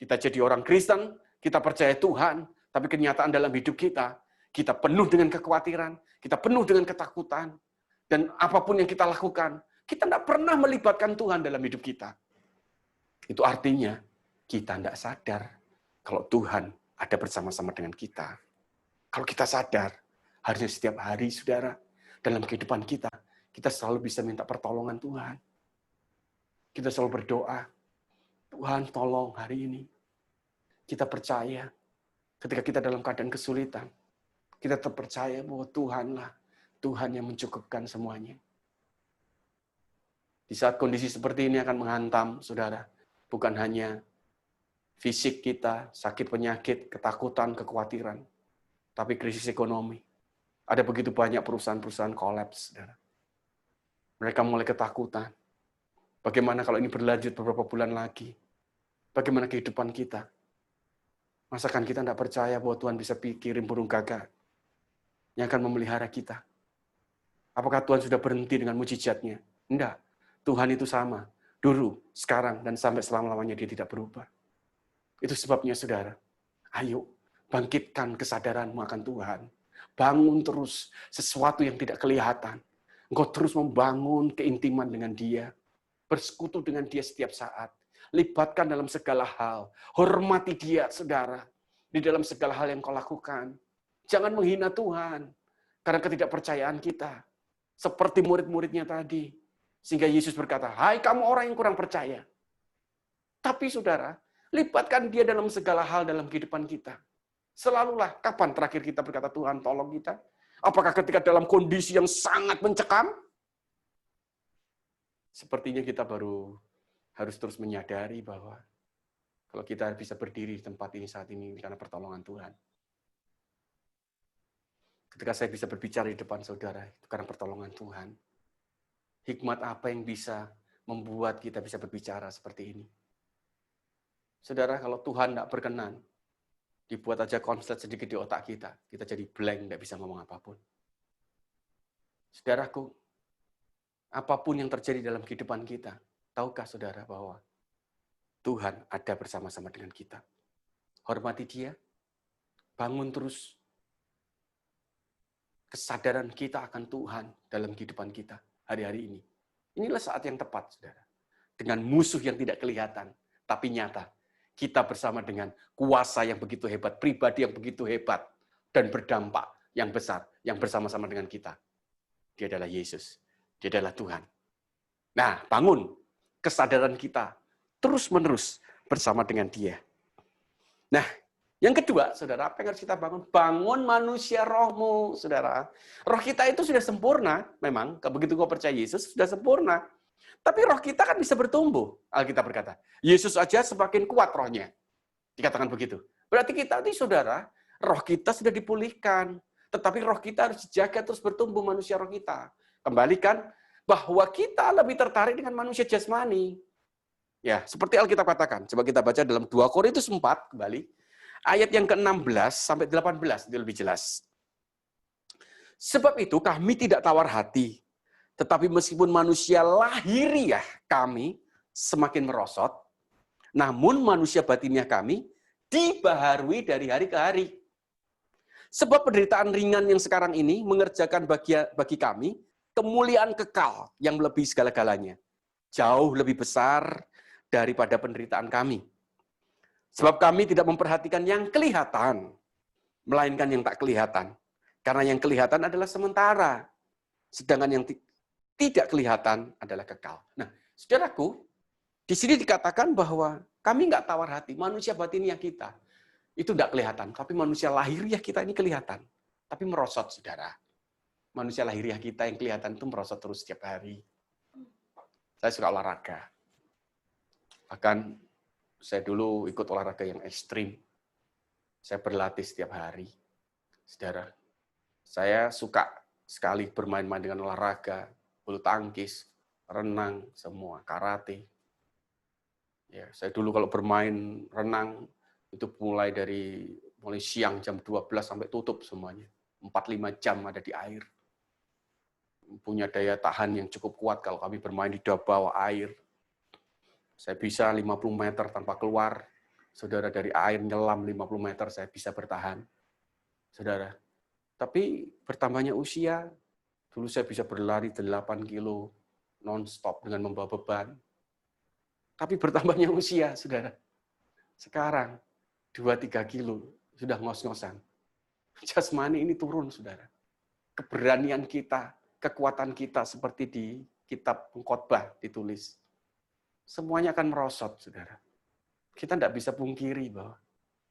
Kita jadi orang Kristen, kita percaya Tuhan, tapi kenyataan dalam hidup kita penuh dengan kekhawatiran, kita penuh dengan ketakutan, dan apapun yang kita lakukan, kita tidak pernah melibatkan Tuhan dalam hidup kita. Itu artinya, kita tidak sadar kalau Tuhan ada bersama-sama dengan kita. Kalau kita sadar, harusnya setiap hari, saudara, dalam kehidupan kita selalu bisa minta pertolongan Tuhan. Kita selalu berdoa, Tuhan tolong hari ini. Kita percaya, ketika kita dalam keadaan kesulitan, kita terpercaya bahwa Tuhanlah Tuhan yang mencukupkan semuanya. Di saat kondisi seperti ini akan menghantam, saudara, bukan hanya fisik kita, sakit penyakit, ketakutan, kekhawatiran, tapi krisis ekonomi. Ada begitu banyak perusahaan-perusahaan kolaps, saudara. Mereka mulai ketakutan. Bagaimana kalau ini berlanjut beberapa bulan lagi? Bagaimana kehidupan kita? Masakan kita tidak percaya bahwa Tuhan bisa kirim burung gagak yang akan memelihara kita? Apakah Tuhan sudah berhenti dengan mujizatnya? Tidak. Tuhan itu sama. Dulu, sekarang, dan sampai selama-lamanya dia tidak berubah. Itu sebabnya saudara, ayo bangkitkan kesadaranmu akan Tuhan. Bangun terus sesuatu yang tidak kelihatan. Engkau terus membangun keintiman dengan dia. Bersekutu dengan dia setiap saat. Libatkan dalam segala hal. Hormati dia, saudara. Di dalam segala hal yang kau lakukan. Jangan menghina Tuhan. Karena ketidakpercayaan kita. Seperti murid-muridnya tadi. Sehingga Yesus berkata, hai kamu orang yang kurang percaya. Tapi saudara, libatkan dia dalam segala hal dalam kehidupan kita. Selalulah, kapan terakhir kita berkata, Tuhan tolong kita? Apakah ketika dalam kondisi yang sangat mencekam? Sepertinya kita baru harus terus menyadari bahwa kalau kita bisa berdiri di tempat ini saat ini karena pertolongan Tuhan. Ketika saya bisa berbicara di depan saudara, itu karena pertolongan Tuhan. Hikmat apa yang bisa membuat kita bisa berbicara seperti ini? Saudara, kalau Tuhan tidak berkenan, dibuat aja konslet sedikit di otak kita jadi blank, tidak bisa ngomong apapun. Saudaraku, apapun yang terjadi dalam kehidupan kita, tahukah saudara bahwa Tuhan ada bersama-sama dengan kita? Hormati dia, bangun terus kesadaran kita akan Tuhan dalam kehidupan kita hari-hari ini. Inilah saat yang tepat, saudara. Dengan musuh yang tidak kelihatan, tapi nyata. Kita bersama dengan kuasa yang begitu hebat, pribadi yang begitu hebat, dan berdampak yang besar, yang bersama-sama dengan kita. Dia adalah Yesus. Dia adalah Tuhan. Nah, bangun kesadaran kita terus-menerus bersama dengan dia. Nah, yang kedua, saudara, apa yang harus kita bangun? Bangun manusia rohmu, saudara. Roh kita itu sudah sempurna, memang. Begitu kau percaya Yesus, sudah sempurna. Tapi roh kita kan bisa bertumbuh. Alkitab berkata, Yesus aja semakin kuat rohnya. Dikatakan begitu. Berarti kita ini, saudara, roh kita sudah dipulihkan. Tetapi roh kita harus dijaga terus bertumbuh manusia roh kita. Kembalikan bahwa kita lebih tertarik dengan manusia jasmani. Ya, seperti Alkitab katakan. Coba kita baca dalam 2 Korintus 4, kembali. Ayat yang ke-16 sampai 18, itu lebih jelas. Sebab itu kami tidak tawar hati. Tetapi meskipun manusia lahiriah kami semakin merosot, namun manusia batiniah kami dibaharui dari hari ke hari. Sebab penderitaan ringan yang sekarang ini mengerjakan bagi kami kemuliaan kekal yang melebihi segala-galanya. Jauh lebih besar daripada penderitaan kami. Sebab kami tidak memperhatikan yang kelihatan, melainkan yang tak kelihatan. Karena yang kelihatan adalah sementara, sedangkan yang tidak kelihatan adalah kekal. Nah, saudaraku, di sini dikatakan bahwa kami nggak tawar hati, manusia batiniah kita itu nggak kelihatan, tapi manusia lahiriah kita ini kelihatan, tapi merosot, saudara. Manusia lahiriah kita yang kelihatan itu merosot terus setiap hari. Saya suka olahraga. Bahkan saya dulu ikut olahraga yang ekstrim. Saya berlatih setiap hari. Saudara, saya suka sekali bermain-main dengan olahraga, bulu tangkis, renang, semua, karate. Ya, saya dulu kalau bermain renang, itu mulai siang jam 12 sampai tutup semuanya. 4-5 jam ada di air. Punya daya tahan yang cukup kuat kalau kami bermain di bawah air. Saya bisa 50 meter tanpa keluar. Saudara, dari air nyelam 50 meter saya bisa bertahan. Saudara, tapi bertambahnya usia, dulu saya bisa berlari 8 kilo non-stop dengan membawa beban. Tapi bertambahnya usia, saudara. Sekarang 2-3 kilo sudah ngos-ngosan. Jasmani ini turun, saudara. Keberanian kita, kekuatan kita seperti di kitab Pengkhotbah ditulis. Semuanya akan merosot, saudara. Kita tidak bisa pungkiri bahwa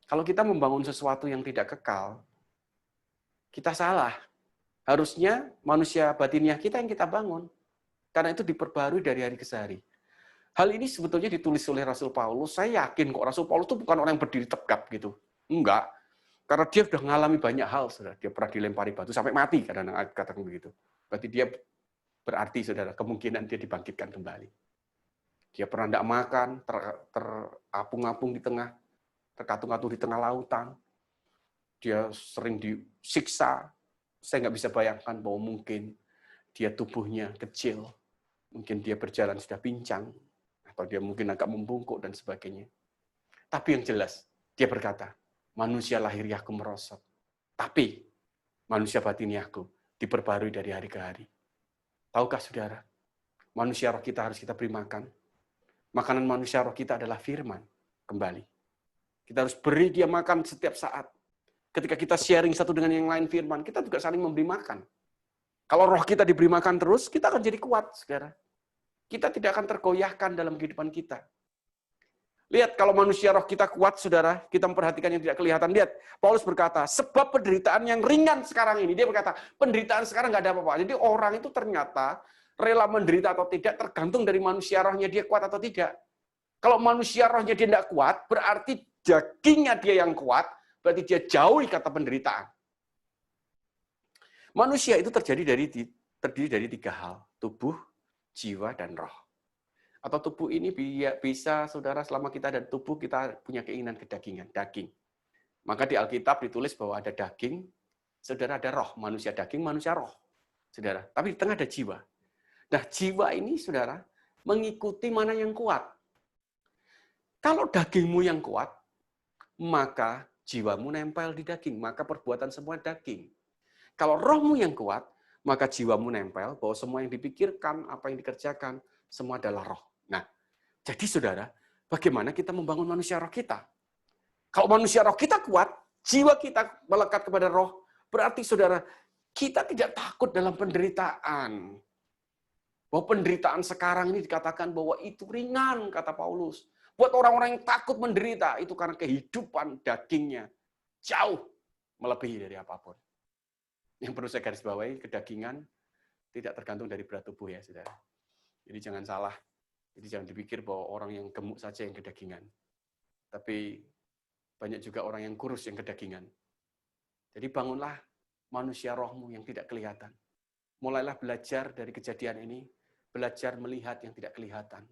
kalau kita membangun sesuatu yang tidak kekal, kita salah. Harusnya manusia batiniah kita yang kita bangun. Karena itu diperbarui dari hari ke hari. Hal ini sebetulnya ditulis oleh Rasul Paulus. Saya yakin kok Rasul Paulus itu bukan orang yang berdiri tegap gitu. Enggak. Karena dia sudah mengalami banyak hal, saudara. Dia pernah dilempari batu sampai mati, kadang-kadang katakan begitu. Berarti dia berarti, saudara, kemungkinan dia dibangkitkan kembali. Dia pernah tidak makan, terapung-apung di tengah, terkatung-katung di tengah lautan. Dia sering disiksa. Saya nggak bisa bayangkan bahwa mungkin dia tubuhnya kecil, mungkin dia berjalan sudah pincang, atau dia mungkin agak membungkuk dan sebagainya. Tapi yang jelas, dia berkata, manusia lahiriahku merosot, tapi manusia batiniahku diperbarui dari hari ke hari. Tahukah saudara, manusia roh kita harus kita beri makan. Makanan manusia roh kita adalah firman. Kembali. Kita harus beri dia makan setiap saat. Ketika kita sharing satu dengan yang lain firman, kita juga saling memberi makan. Kalau roh kita diberi makan terus, kita akan jadi kuat, saudara. Kita tidak akan tergoyahkan dalam kehidupan kita. Lihat, kalau manusia roh kita kuat, saudara, kita memperhatikan yang tidak kelihatan. Lihat, Paulus berkata, sebab penderitaan yang ringan sekarang ini, dia berkata, penderitaan sekarang nggak ada apa-apa. Jadi orang itu ternyata rela menderita atau tidak, tergantung dari manusia rohnya dia kuat atau tidak. Kalau manusia rohnya dia tidak kuat, berarti dagingnya dia yang kuat, berarti dia jauhi kata penderitaan. Manusia itu terdiri dari 3 hal, tubuh, jiwa, dan roh. Atau tubuh ini bisa, saudara, selama kita ada tubuh, kita punya keinginan kedagingan, daging. Maka di Alkitab ditulis bahwa ada daging, saudara, ada roh, manusia daging, manusia roh. Saudara, tapi di tengah ada jiwa. Nah, jiwa ini, saudara, mengikuti mana yang kuat. Kalau dagingmu yang kuat, maka jiwamu nempel di daging, maka perbuatan semua daging. Kalau rohmu yang kuat, maka jiwamu nempel bahwa semua yang dipikirkan, apa yang dikerjakan, semua adalah roh. Nah, jadi saudara, bagaimana kita membangun manusia roh kita? Kalau manusia roh kita kuat, jiwa kita melekat kepada roh, berarti saudara, kita tidak takut dalam penderitaan. Bahwa penderitaan sekarang ini dikatakan bahwa itu ringan, kata Paulus. Buat orang-orang yang takut menderita, itu karena kehidupan dagingnya jauh melebihi dari apapun. Yang perlu saya garis bawahi, kedagingan tidak tergantung dari berat tubuh ya, saudara. Jadi jangan salah. Jadi jangan dipikir bahwa orang yang gemuk saja yang kedagingan. Tapi banyak juga orang yang kurus yang kedagingan. Jadi bangunlah manusia rohmu yang tidak kelihatan. Mulailah belajar dari kejadian ini, belajar melihat yang tidak kelihatan.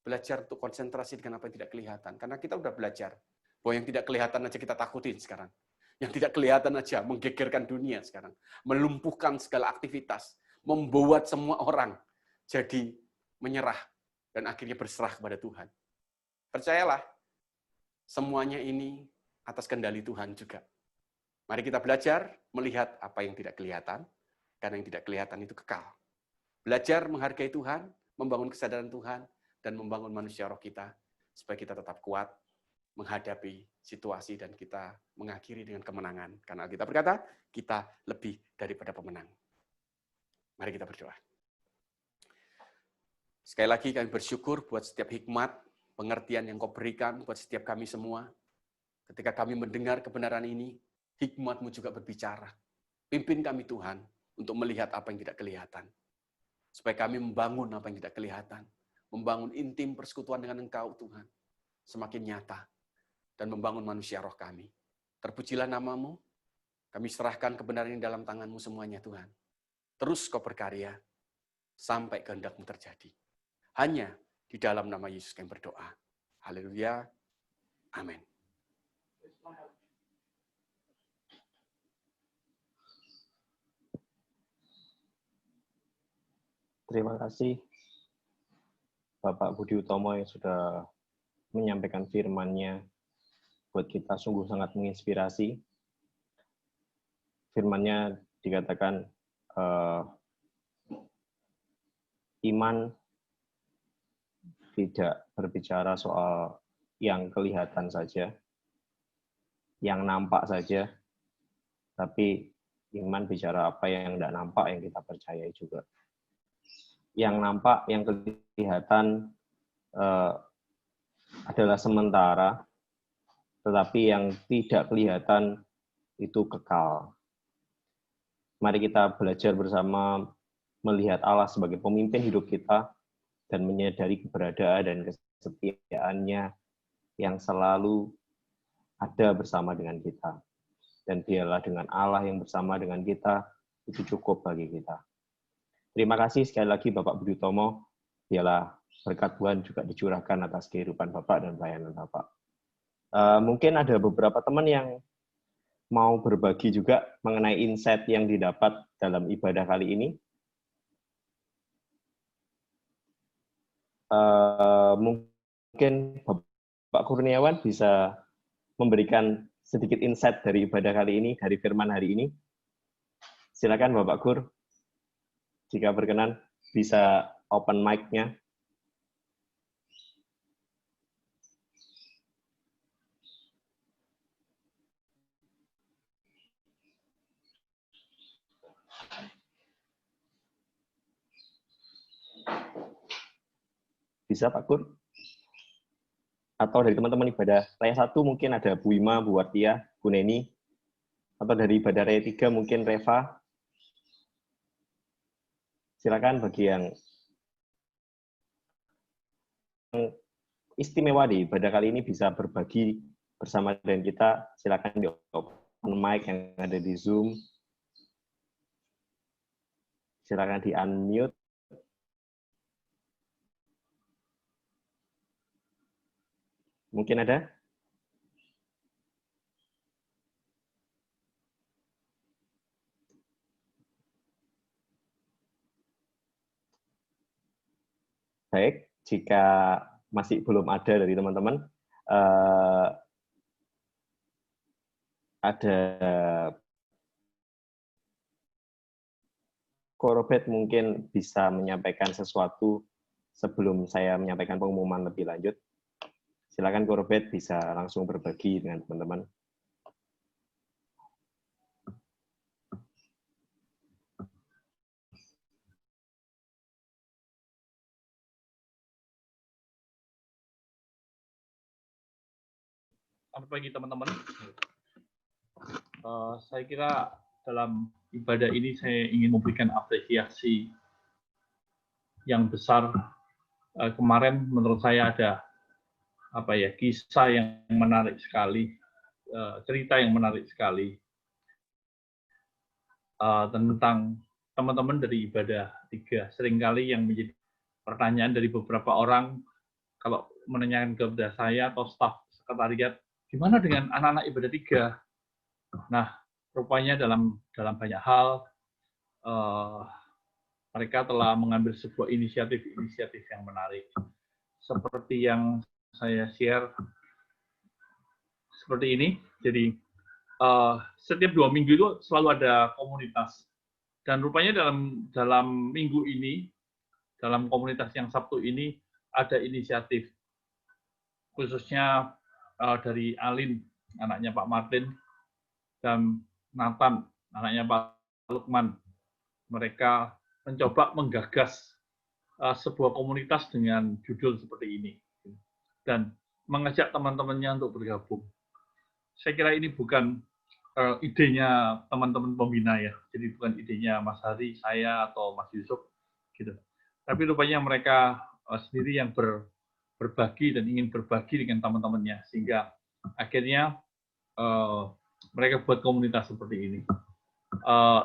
Belajar untuk konsentrasi dengan apa yang tidak kelihatan. Karena kita udah belajar bahwa yang tidak kelihatan aja kita takutin sekarang. Yang tidak kelihatan aja menggegerkan dunia sekarang. Melumpuhkan segala aktivitas. Membuat semua orang jadi menyerah. Dan akhirnya berserah kepada Tuhan. Percayalah, semuanya ini atas kendali Tuhan juga. Mari kita belajar melihat apa yang tidak kelihatan. Karena yang tidak kelihatan itu kekal. Belajar menghargai Tuhan, membangun kesadaran Tuhan, dan membangun manusia roh kita, supaya kita tetap kuat menghadapi situasi dan kita mengakhiri dengan kemenangan. Karena kita berkata, kita lebih daripada pemenang. Mari kita berdoa. Sekali lagi kami bersyukur buat setiap hikmat, pengertian yang Kau berikan buat setiap kami semua. Ketika kami mendengar kebenaran ini, hikmat-Mu juga berbicara. Pimpin kami Tuhan untuk melihat apa yang tidak kelihatan. Supaya kami membangun apa yang tidak kelihatan. Membangun intim persekutuan dengan Engkau, Tuhan. Semakin nyata. Dan membangun manusia roh kami. Terpujilah nama-Mu. Kami serahkan kebenaran ini dalam tangan-Mu semuanya, Tuhan. Terus Kau berkarya. Sampai kehendak-Mu terjadi. Hanya di dalam nama Yesus kami berdoa. Haleluya. Amin. Terima kasih Bapak Budi Utomo yang sudah menyampaikan firman-Nya buat kita sungguh sangat menginspirasi. Firman-Nya dikatakan iman tidak berbicara soal yang kelihatan saja, yang nampak saja, tapi iman bicara apa yang tidak nampak yang kita percayai juga. Yang nampak, yang kelihatan adalah sementara, tetapi yang tidak kelihatan itu kekal. Mari kita belajar bersama melihat Allah sebagai pemimpin hidup kita dan menyadari keberadaan dan kesetiaannya yang selalu ada bersama dengan kita. Dan dialah dengan Allah yang bersama dengan kita, itu cukup bagi kita. Terima kasih sekali lagi Bapak Budi Utomo. Dialah berkat Tuhan juga dicurahkan atas kehidupan Bapak dan pelayanan Bapak. Mungkin ada beberapa teman yang mau berbagi juga mengenai insight yang didapat dalam ibadah kali ini. Mungkin Bapak Kurniawan bisa memberikan sedikit insight dari ibadah kali ini, dari firman hari ini. Silakan Bapak Kur, jika berkenan bisa open mic-nya. Bisa Pak Kur? Atau dari teman-teman ibadah Raya 1 mungkin ada Bu Ima, Bu Wartia, Bu Neni. Atau dari ibadah Raya 3 mungkin Reva. Silakan bagi yang istimewa di ibadah kali ini bisa berbagi bersama dengan kita. Silakan di open mic yang ada di Zoom. Silakan di unmute. Mungkin ada? Baik, jika masih belum ada dari teman-teman, ada Korobet mungkin bisa menyampaikan sesuatu sebelum saya menyampaikan pengumuman lebih lanjut. Silakan Korobet bisa langsung berbagi dengan teman-teman. Selamat pagi teman-teman. Saya kira dalam ibadah ini saya ingin memberikan apresiasi yang besar. Kemarin menurut saya ada kisah yang menarik sekali, cerita yang menarik sekali tentang teman-teman dari ibadah 3. Seringkali yang menjadi pertanyaan dari beberapa orang kalau menanyakan kepada saya atau staf sekretariat, gimana dengan anak-anak ibadah 3? Nah, rupanya dalam banyak hal mereka telah mengambil sebuah inisiatif yang menarik. Seperti yang saya share seperti ini. Jadi setiap 2 minggu itu selalu ada komunitas. Dan rupanya dalam minggu ini, dalam komunitas yang Sabtu ini ada inisiatif khususnya dari Alin, anaknya Pak Martin, dan Nathan, anaknya Pak Lukman. Mereka mencoba menggagas sebuah komunitas dengan judul seperti ini. Dan mengajak teman-temannya untuk bergabung. Saya kira ini bukan idenya teman-teman pembina ya. Jadi bukan idenya Mas Hari, saya, atau Mas Yusuf. Gitu. Tapi rupanya mereka sendiri yang berbagi dan ingin berbagi dengan teman-temannya. Sehingga akhirnya mereka buat komunitas seperti ini.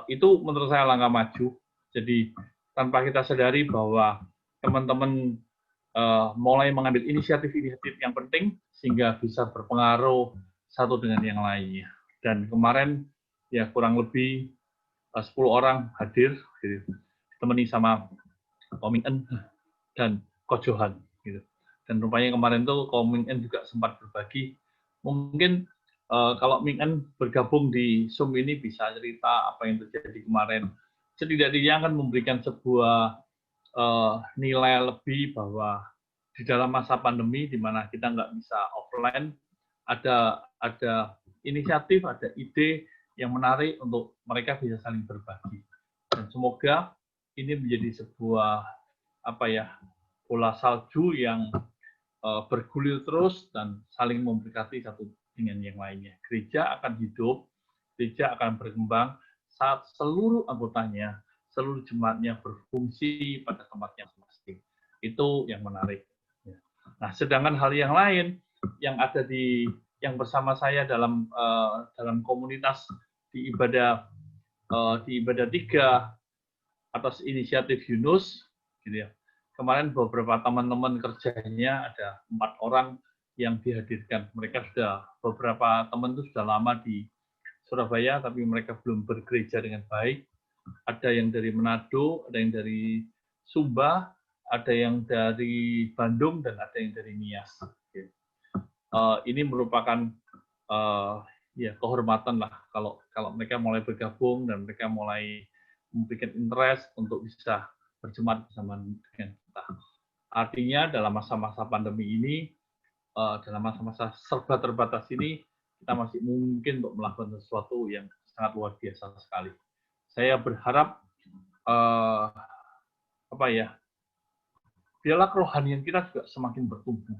Itu menurut saya langkah maju. Jadi tanpa kita sadari bahwa teman-teman mulai mengambil inisiatif-inisiatif yang penting sehingga bisa berpengaruh satu dengan yang lainnya. Dan kemarin ya kurang lebih 10 orang hadir, gitu, ditemani sama Koming En dan Coach Johan. Gitu. Dan rupanya kemarin tuh Koming En juga sempat berbagi. Mungkin kalau Ming En bergabung di Zoom ini bisa cerita apa yang terjadi kemarin. Setidaknya akan memberikan sebuah nilai lebih bahwa di dalam masa pandemi di mana kita nggak bisa offline, ada inisiatif, ada ide yang menarik untuk mereka bisa saling berbagi. Dan semoga ini menjadi sebuah bola salju yang bergulir terus dan saling memberkati satu dengan yang lainnya. Gereja akan hidup, gereja akan berkembang saat seluruh anggotanya, seluruh jemaatnya berfungsi pada tempatnya masing-masing. Itu yang menarik. Nah, sedangkan hal yang lain yang ada yang bersama saya dalam komunitas di ibadah 3 atas inisiatif Yunus, gitu ya. kemarin beberapa teman-teman kerjanya ada 4 orang yang dihadirkan. Mereka beberapa teman itu sudah lama di Surabaya, tapi mereka belum bergereja dengan baik. Ada yang dari Manado, ada yang dari Sumba, ada yang dari Bandung, dan ada yang dari Nias. Ini merupakan ya kehormatan lah kalau mereka mulai bergabung dan mereka mulai memberikan interest untuk bisa berjemaat bersama dengan kita. Artinya dalam masa-masa pandemi ini, dalam masa-masa serba terbatas ini, kita masih mungkin untuk melakukan sesuatu yang sangat luar biasa sekali. Saya berharap biarlah kerohanian kita juga semakin bertumbuh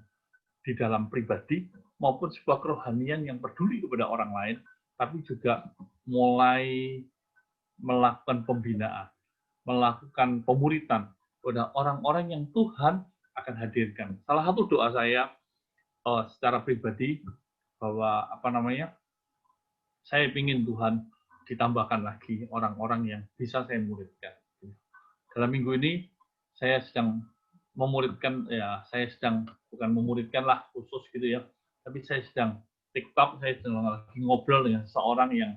di dalam pribadi maupun sebuah kerohanian yang peduli kepada orang lain, tapi juga mulai melakukan pembinaan, melakukan pemuritan kepada orang-orang yang Tuhan akan hadirkan. Salah satu doa saya secara pribadi bahwa saya ingin Tuhan ditambahkan lagi orang-orang yang bisa saya muridkan. Dalam minggu ini saya sedang memuridkan, bukan memuridkan lah khusus gitu ya, tapi saya sedang TikTok, saya sedang lagi ngobrol dengan seorang yang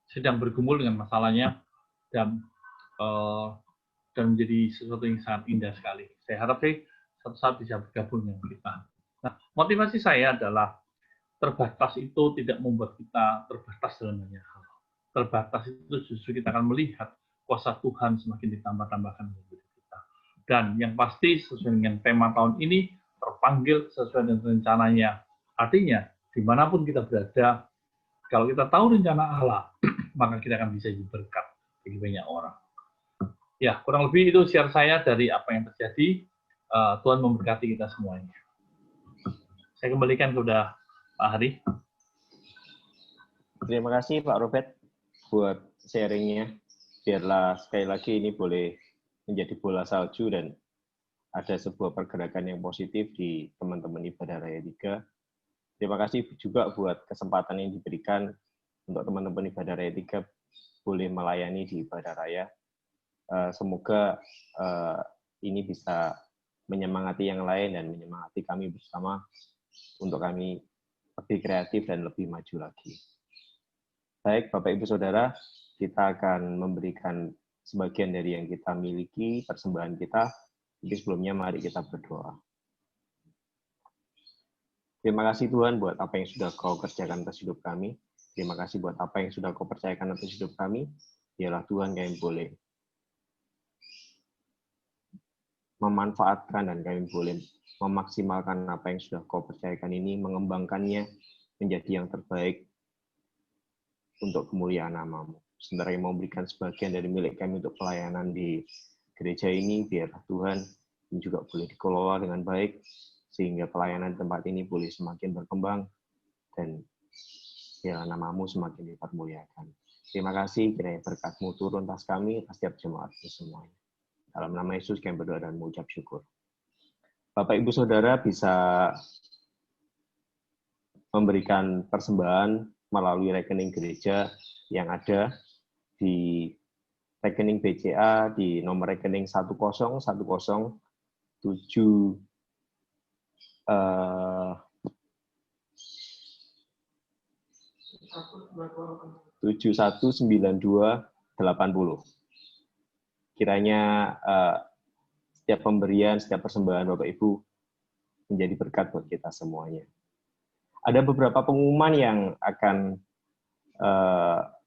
sedang bergumul dengan masalahnya dan menjadi sesuatu yang sangat indah sekali. Saya harap suatu saat bisa bergabung dengan kita. Nah, motivasi saya adalah terbatas itu tidak membuat kita terbatas dalam banyak hal. Terbatas itu justru kita akan melihat kuasa Tuhan semakin ditambah-tambahkan kepada kita. Dan yang pasti sesuai dengan tema tahun ini, terpanggil sesuai dengan rencananya. Artinya, dimanapun kita berada, kalau kita tahu rencana Allah, maka kita akan bisa jadi berkat bagi banyak orang. Ya, kurang lebih itu share saya dari apa yang terjadi. Tuhan memberkati kita semuanya. Saya kembalikan kepada Pak Hari. Terima kasih Pak Robert buat sharingnya. Biarlah sekali lagi ini boleh menjadi bola salju dan ada sebuah pergerakan yang positif di teman-teman Ibadah Raya 3. Terima kasih juga buat kesempatan yang diberikan untuk teman-teman Ibadah Raya 3 boleh melayani di Ibadah Raya. Semoga ini bisa menyemangati yang lain dan menyemangati kami bersama untuk kami lebih kreatif dan lebih maju lagi. Baik, Bapak Ibu Saudara, kita akan memberikan sebagian dari yang kita miliki, persembahan kita. Jadi sebelumnya mari kita berdoa. Terima kasih Tuhan buat apa yang sudah Kau kerjakan atas hidup kami. Terima kasih buat apa yang sudah Kau percayakan atas hidup kami. Biarlah Tuhan kami boleh memanfaatkan dan kami boleh memaksimalkan apa yang sudah Kau percayakan ini, mengembangkannya menjadi yang terbaik untuk kemuliaan nama-Mu. Sementara yang memberikan sebagian dari milik kami untuk pelayanan di gereja ini, biarlah Tuhan ini juga boleh dikelola dengan baik, sehingga pelayanan di tempat ini boleh semakin berkembang, dan biarlah nama-Mu semakin dipermuliakan. Terima kasih, kiranya berkat-Mu turun atas kami, atas setiap jemaat semuanya. Dalam nama Yesus kami berdoa dan mengucap syukur. Bapak Ibu Saudara bisa memberikan persembahan melalui rekening gereja yang ada di rekening BCA di nomor rekening 719280. Kiranya setiap pemberian, setiap persembahan Bapak Ibu menjadi berkat buat kita semuanya. Ada beberapa pengumuman yang akan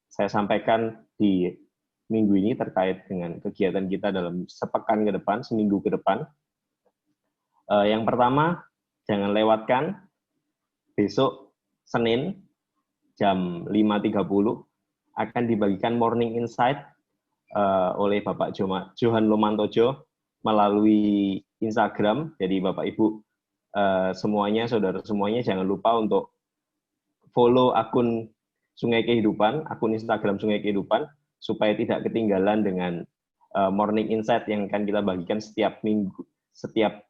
saya sampaikan di minggu ini terkait dengan kegiatan kita dalam sepekan ke depan, seminggu ke depan. Yang pertama, jangan lewatkan besok Senin jam 5.30 akan dibagikan Morning Insight oleh Bapak Johan Lomantojo melalui Instagram. Jadi Bapak Ibu semuanya, saudara semuanya, jangan lupa untuk follow akun Sungai Kehidupan, akun Instagram Sungai Kehidupan, supaya tidak ketinggalan dengan Morning Insight yang akan kita bagikan setiap minggu, setiap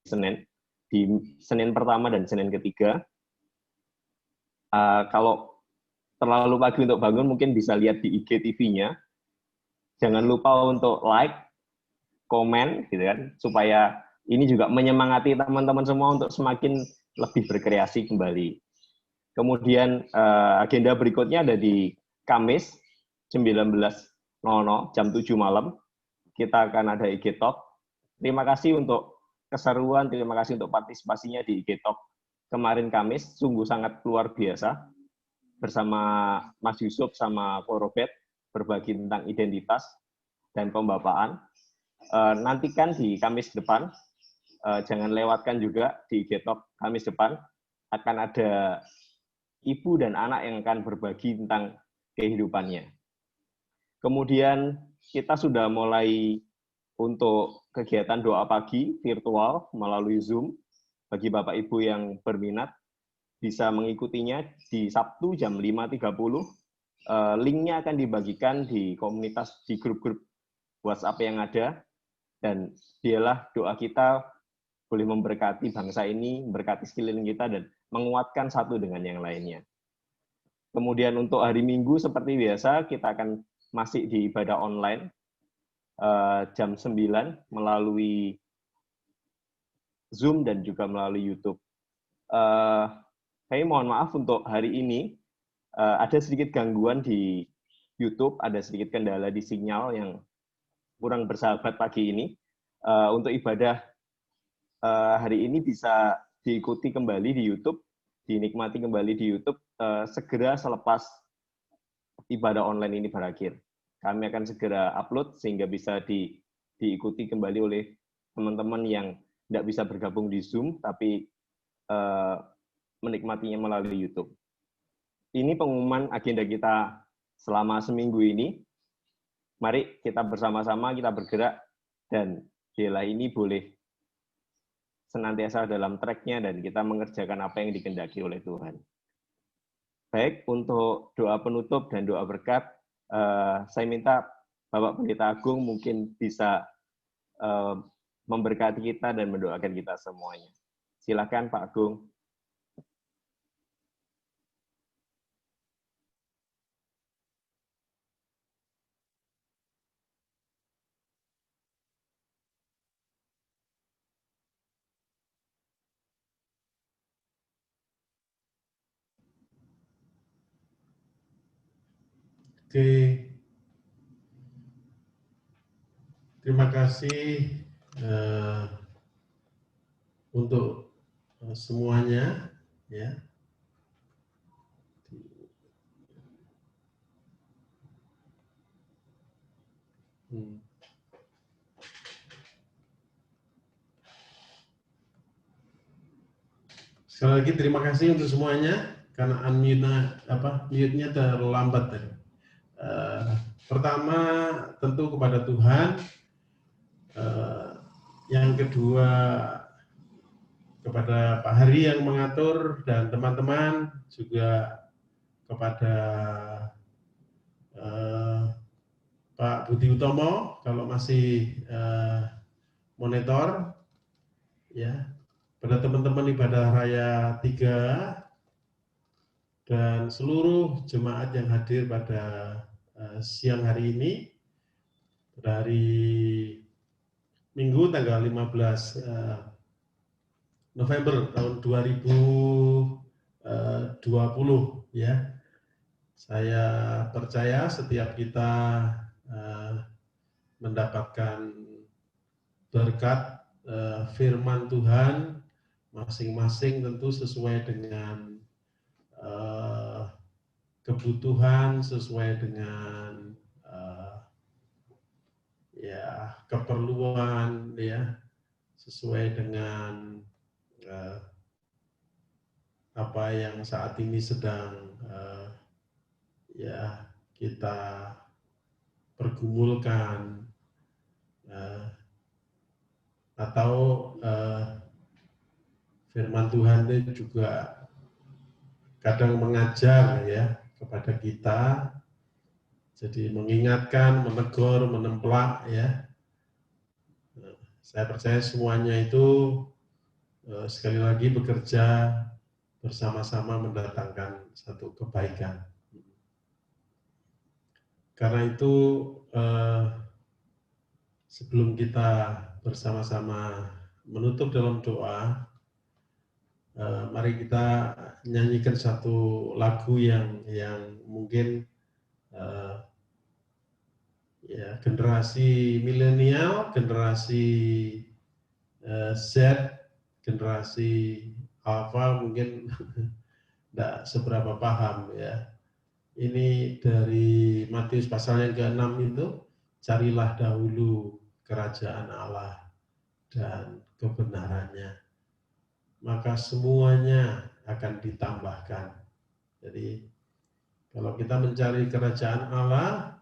Senin, di Senin pertama dan Senin ketiga. Kalau terlalu pagi untuk bangun, mungkin bisa lihat di IGTV-nya. Jangan lupa untuk like, komen gitu kan, supaya ini juga menyemangati teman-teman semua untuk semakin lebih berkreasi kembali. Kemudian agenda berikutnya ada di Kamis 19.00 jam 7 malam. Kita akan ada IG Talk. Terima kasih untuk keseruan, terima kasih untuk partisipasinya di IG Talk kemarin Kamis, sungguh sangat luar biasa. Bersama Mas Yusuf sama Ko Robert berbagi tentang identitas dan pembapaan. Nantikan di Kamis depan, jangan lewatkan juga di IG Talk Kamis depan, akan ada ibu dan anak yang akan berbagi tentang kehidupannya. Kemudian kita sudah mulai untuk kegiatan doa pagi virtual melalui Zoom. Bagi Bapak Ibu yang berminat, bisa mengikutinya di Sabtu jam 5.30. Linknya akan dibagikan di komunitas, di grup-grup WhatsApp yang ada. Dan biarlah doa kita boleh memberkati bangsa ini, memberkati sekeliling kita, dan menguatkan satu dengan yang lainnya. Kemudian untuk hari Minggu seperti biasa, kita akan masih di ibadah online jam 9 melalui Zoom dan juga melalui YouTube. Saya mohon maaf untuk hari ini, ada sedikit gangguan di YouTube, ada sedikit kendala di sinyal yang kurang bersahabat pagi ini. Untuk ibadah hari ini bisa diikuti kembali di YouTube, dinikmati kembali di YouTube segera selepas ibadah online ini berakhir. Kami akan segera upload sehingga bisa diikuti kembali oleh teman-teman yang tidak bisa bergabung di Zoom, tapi menikmatinya melalui YouTube. Ini pengumuman agenda kita selama seminggu ini. Mari kita bersama-sama, kita bergerak, dan biarlah ini boleh senantiasa dalam track-nya dan kita mengerjakan apa yang dikehendaki oleh Tuhan. Baik, untuk doa penutup dan doa berkat, saya minta Bapak Pendeta Agung mungkin bisa memberkati kita dan mendoakan kita semuanya. Silakan Pak Agung. Oke, terima kasih untuk semuanya, ya. Sekali lagi terima kasih untuk semuanya karena mute-nya terlambat tadi. Pertama tentu kepada Tuhan, yang kedua kepada Pak Hari yang mengatur dan teman-teman, juga kepada Pak Budi Utomo kalau masih monitor, ya, pada teman-teman ibadah raya 3 dan seluruh jemaat yang hadir pada siang hari ini, pada hari Minggu tanggal 15 November tahun 2020, ya. Saya percaya setiap kita mendapatkan berkat firman Tuhan masing-masing tentu sesuai dengan kebutuhan, sesuai dengan ya keperluan, ya, sesuai dengan apa yang saat ini sedang ya kita pergumulkan, atau firman Tuhan itu juga kadang mengajar, ya, kepada kita, jadi mengingatkan, menegur, menemplak, ya. Saya percaya semuanya itu sekali lagi bekerja bersama-sama mendatangkan satu kebaikan. Karena itu sebelum kita bersama-sama menutup dalam doa, mari kita nyanyikan satu lagu yang mungkin ya, generasi milenial, generasi Z, generasi Alpha mungkin tidak seberapa paham ya. Ini dari Matius pasal yang ke-6 itu, carilah dahulu kerajaan Allah dan kebenarannya, maka semuanya akan ditambahkan. Jadi kalau kita mencari kerajaan Allah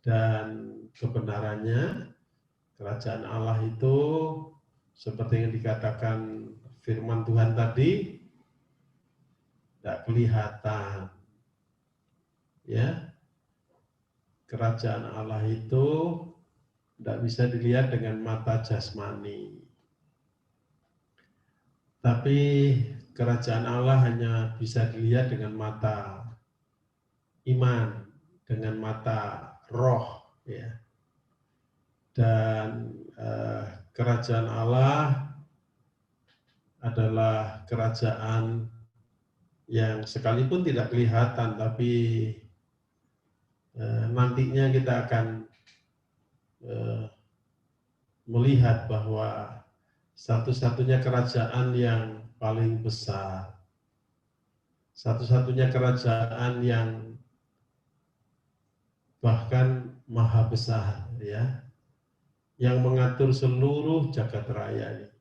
dan kebenarannya, kerajaan Allah itu seperti yang dikatakan firman Tuhan tadi, tidak kelihatan. Ya, kerajaan Allah itu tidak bisa dilihat dengan mata jasmani. Tapi kerajaan Allah hanya bisa dilihat dengan mata iman, dengan mata roh, ya. Dan kerajaan Allah adalah kerajaan yang sekalipun tidak kelihatan, tapi nantinya kita akan melihat bahwa satu-satunya kerajaan yang paling besar, satu-satunya kerajaan yang bahkan maha besar, ya, yang mengatur seluruh jagat raya ini.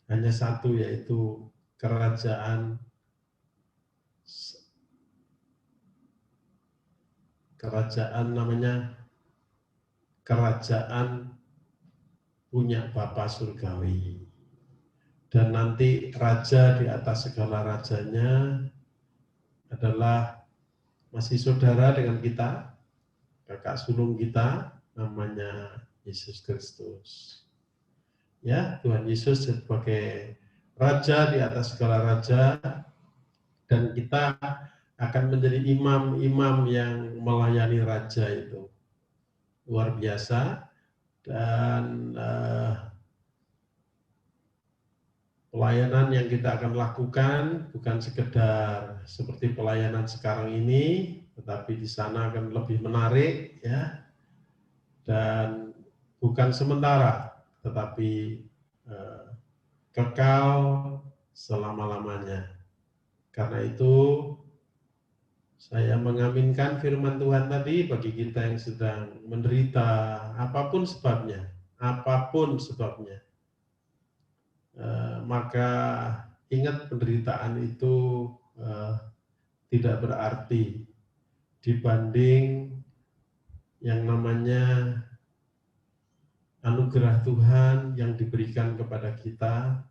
Hanya satu, yaitu kerajaan namanya kerajaan punya Bapa surgawi. Dan nanti raja di atas segala rajanya adalah masih saudara dengan kita, kakak sulung kita, namanya Yesus Kristus. Ya, Tuhan Yesus sebagai raja di atas segala raja, dan kita akan menjadi imam-imam yang melayani raja itu. Luar biasa. Dan pelayanan yang kita akan lakukan bukan sekedar seperti pelayanan sekarang ini, tetapi di sana akan lebih menarik, ya, dan bukan sementara, tetapi kekal selama-lamanya. Karena itu saya mengaminkan firman Tuhan tadi bagi kita yang sedang menderita apapun sebabnya, maka ingat penderitaan itu tidak berarti dibanding yang namanya anugerah Tuhan yang diberikan kepada kita,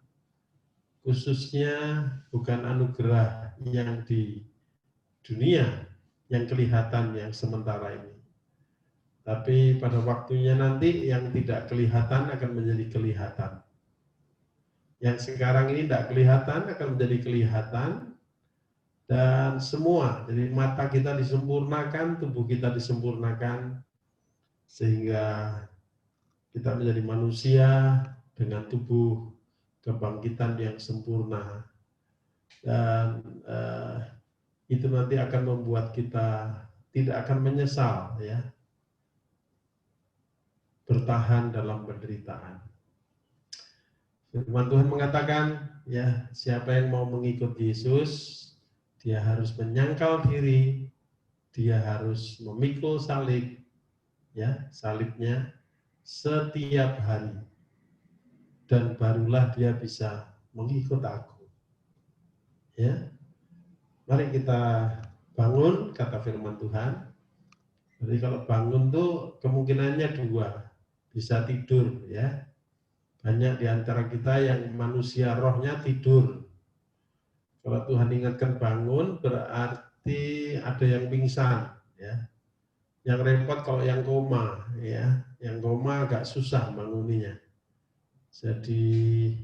khususnya bukan anugerah yang di dunia yang kelihatan, yang sementara ini, tapi pada waktunya nanti yang tidak kelihatan akan menjadi kelihatan. Yang sekarang ini tidak kelihatan akan menjadi kelihatan, dan semua, jadi mata kita disempurnakan, tubuh kita disempurnakan, sehingga kita menjadi manusia dengan tubuh kebangkitan yang sempurna. Dan itu nanti akan membuat kita tidak akan menyesal, ya, bertahan dalam penderitaan. Firman Tuhan mengatakan, ya, siapa yang mau mengikut Yesus, dia harus menyangkal diri, dia harus memikul salib, ya, salibnya setiap hari, dan barulah dia bisa mengikut aku. Ya, mari kita bangun, kata firman Tuhan. Jadi kalau bangun tuh kemungkinannya dua, bisa tidur, ya. Banyak di antara kita yang manusia rohnya tidur. Kalau Tuhan ingatkan bangun, berarti ada yang pingsan, ya. Yang repot kalau yang koma, ya. Yang koma agak susah bangunnya. Jadi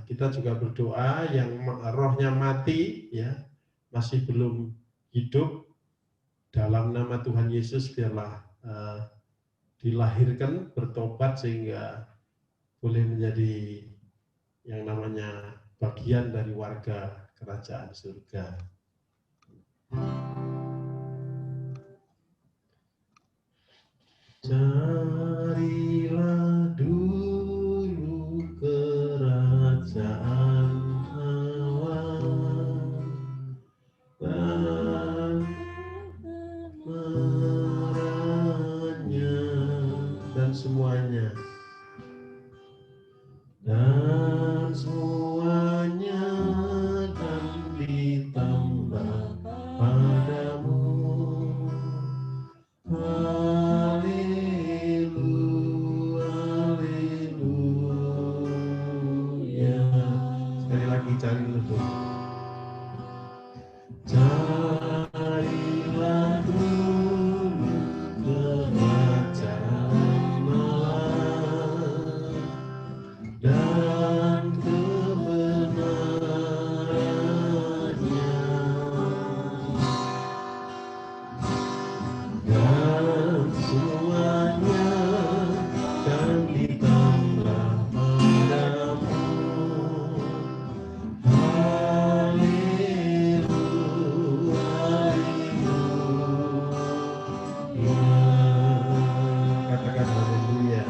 kita juga berdoa yang rohnya mati, ya, masih belum hidup, dalam nama Tuhan Yesus biarlah dilahirkan, bertobat sehingga boleh menjadi yang namanya bagian dari warga kerajaan surga. Carilah dulu kerajaan Allah dan kebenarannya dan semuanya akan ditambah padamu. Haleluya, haleluya. Sekali lagi cari dulu. Carilah dulu kerajaan Allah dan kebenarannya, dan semuanya akan ditambah padamu. Haleluya, haleluya. Katakan haleluya.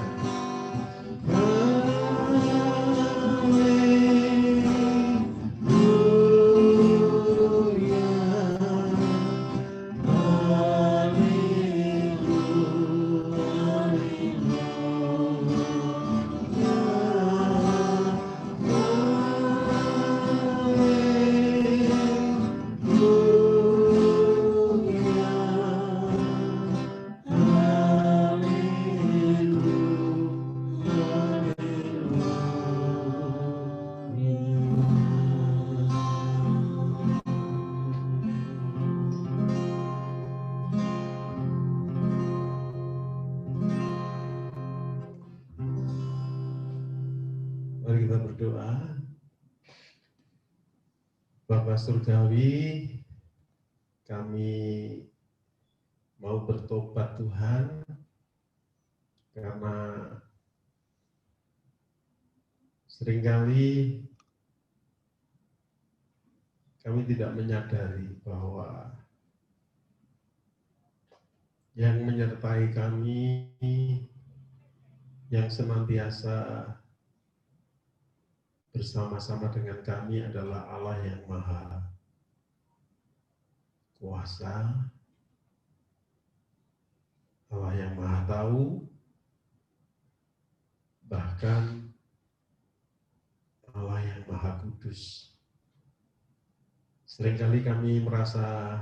Mari kita berdoa. Bapa Surgawi, kami mau bertobat Tuhan, karena seringkali kami tidak menyadari bahwa yang menyertai kami, yang senantiasa bersama-sama dengan kami adalah Allah yang Maha Kuasa, Allah yang Maha Tahu, bahkan Allah yang Maha Kudus. Seringkali kami merasa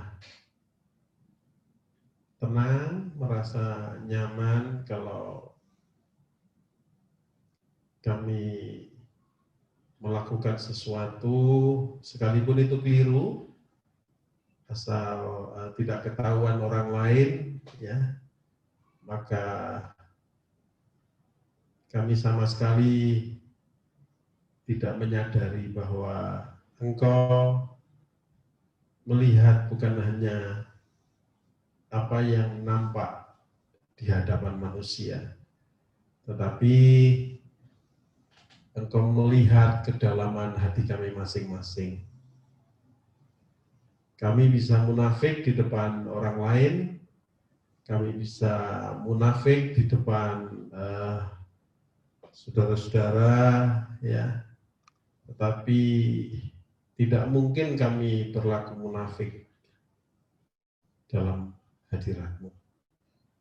tenang, merasa nyaman kalau kami melakukan sesuatu, sekalipun itu keliru, asal tidak ketahuan orang lain, ya, maka kami sama sekali tidak menyadari bahwa Engkau melihat bukan hanya apa yang nampak di hadapan manusia, tetapi Engkau melihat kedalaman hati kami masing-masing. Kami bisa munafik di depan orang lain, kami bisa munafik di depan saudara-saudara, ya, tetapi tidak mungkin kami berlaku munafik dalam hadirat-Mu.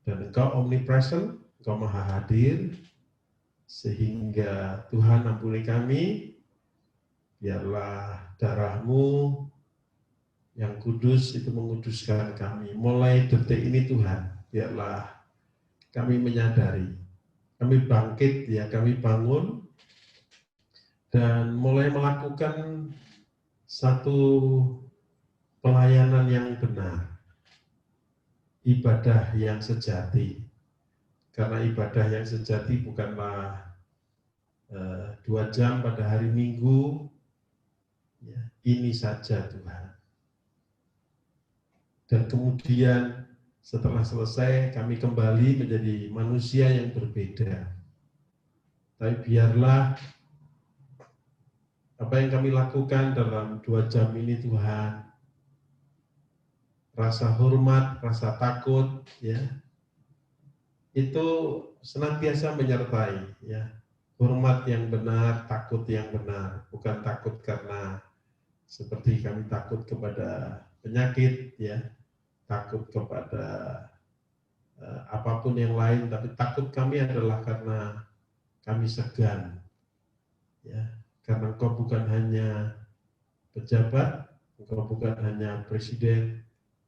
Dan Engkau omnipresent, Engkau maha hadir, sehingga Tuhan ampuni kami, biarlah darah-Mu yang kudus itu menguduskan kami. Mulai detik ini Tuhan, biarlah kami menyadari, kami bangkit, ya, kami bangun, dan mulai melakukan satu pelayanan yang benar, ibadah yang sejati. Karena ibadah yang sejati bukanlah 2 jam pada hari Minggu, ya, ini saja Tuhan. Dan kemudian Setelah selesai, kami kembali menjadi manusia yang berbeda. Tapi biarlah apa yang kami lakukan dalam 2 jam ini, Tuhan, rasa hormat, rasa takut, ya, itu senantiasa menyertai, ya. Hormat yang benar, takut yang benar, bukan takut karena seperti kami takut kepada penyakit, ya, takut kepada apapun yang lain, tapi takut kami adalah karena kami segan, ya, karena Engkau bukan hanya pejabat, Engkau bukan hanya presiden,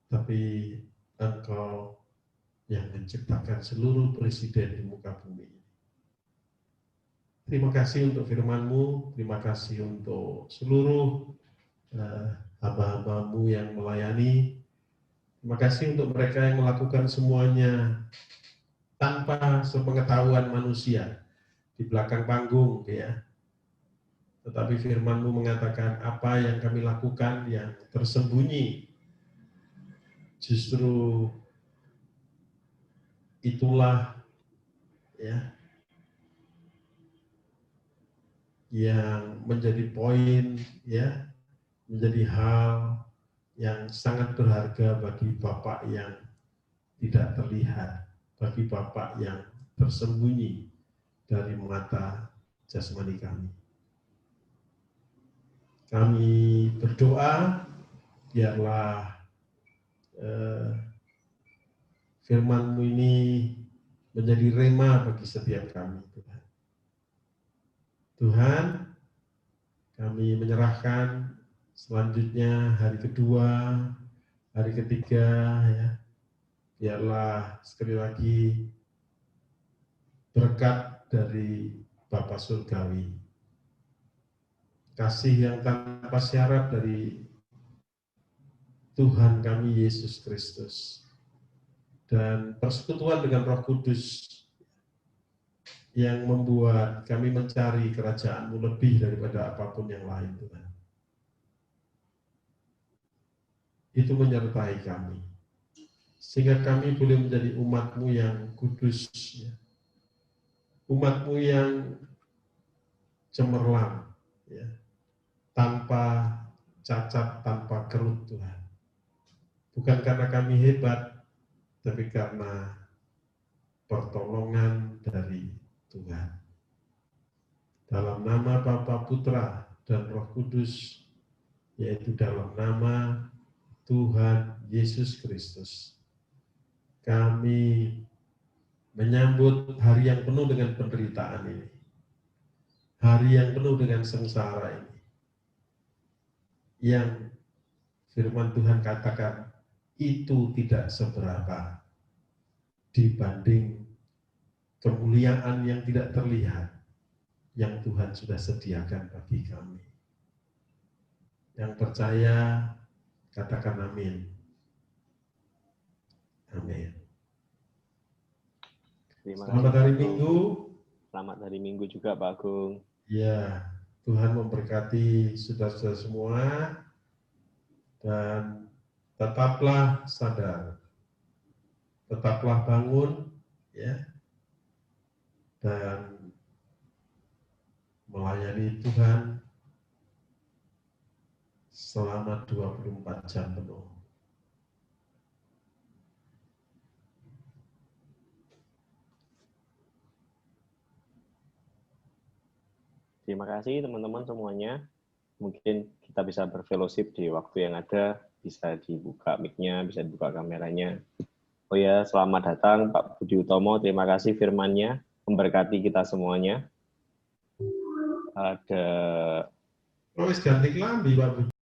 tapi Engkau yang menciptakan seluruh presiden di muka bumi. Terima kasih untuk firman-Mu, terima kasih untuk seluruh hamba-hamba-Mu yang melayani. Terima kasih untuk mereka yang melakukan semuanya tanpa sepengetahuan manusia di belakang panggung, ya. Tetapi firman-Mu mengatakan apa yang kami lakukan yang tersembunyi, justru itulah, ya, yang menjadi poin, ya, menjadi hal yang sangat berharga bagi Bapak yang tidak terlihat, bagi Bapak yang tersembunyi dari mata jasmani kami. Kami berdoa, biarlah firman-Mu ini menjadi rema bagi setiap kami, Tuhan. Tuhan, kami menyerahkan selanjutnya hari kedua, hari ketiga, ya. Biarlah sekali lagi berkat dari Bapa Surgawi, kasih yang tanpa syarat dari Tuhan kami Yesus Kristus, dan persekutuan dengan Roh Kudus yang membuat kami mencari kerajaan-Mu lebih daripada apapun yang lain, Tuhan. Itu menyertai kami, sehingga kami boleh menjadi umat-Mu yang kudus, ya. Umat-Mu yang cemerlang, ya, tanpa cacat, tanpa kerut, Tuhan. Bukan karena kami hebat, tapi karena pertolongan dari Tuhan. Dalam nama Bapa, Putra, dan Roh Kudus, yaitu dalam nama Tuhan Yesus Kristus, kami menyambut hari yang penuh dengan penderitaan ini, hari yang penuh dengan sengsara ini, yang firman Tuhan katakan itu tidak seberapa dibanding kemuliaan yang tidak terlihat yang Tuhan sudah sediakan bagi kami. Yang percaya, katakan amin. Amin. Selamat hari Minggu. Selamat hari Minggu juga, Pak Agung. Ya, Tuhan memberkati saudara-saudara semua, dan tetaplah sadar, tetaplah bangun, ya, dan melayani Tuhan selama 24 jam penuh. Terima kasih teman-teman semuanya. Mungkin kita bisa berfellowship di waktu yang ada, bisa dibuka mic-nya, bisa dibuka kameranya. Oh ya, selamat datang Pak Budi Utomo, terima kasih firman-Nya, memberkati kita semuanya. Ada Oh, ganti kelambi Pak Budi.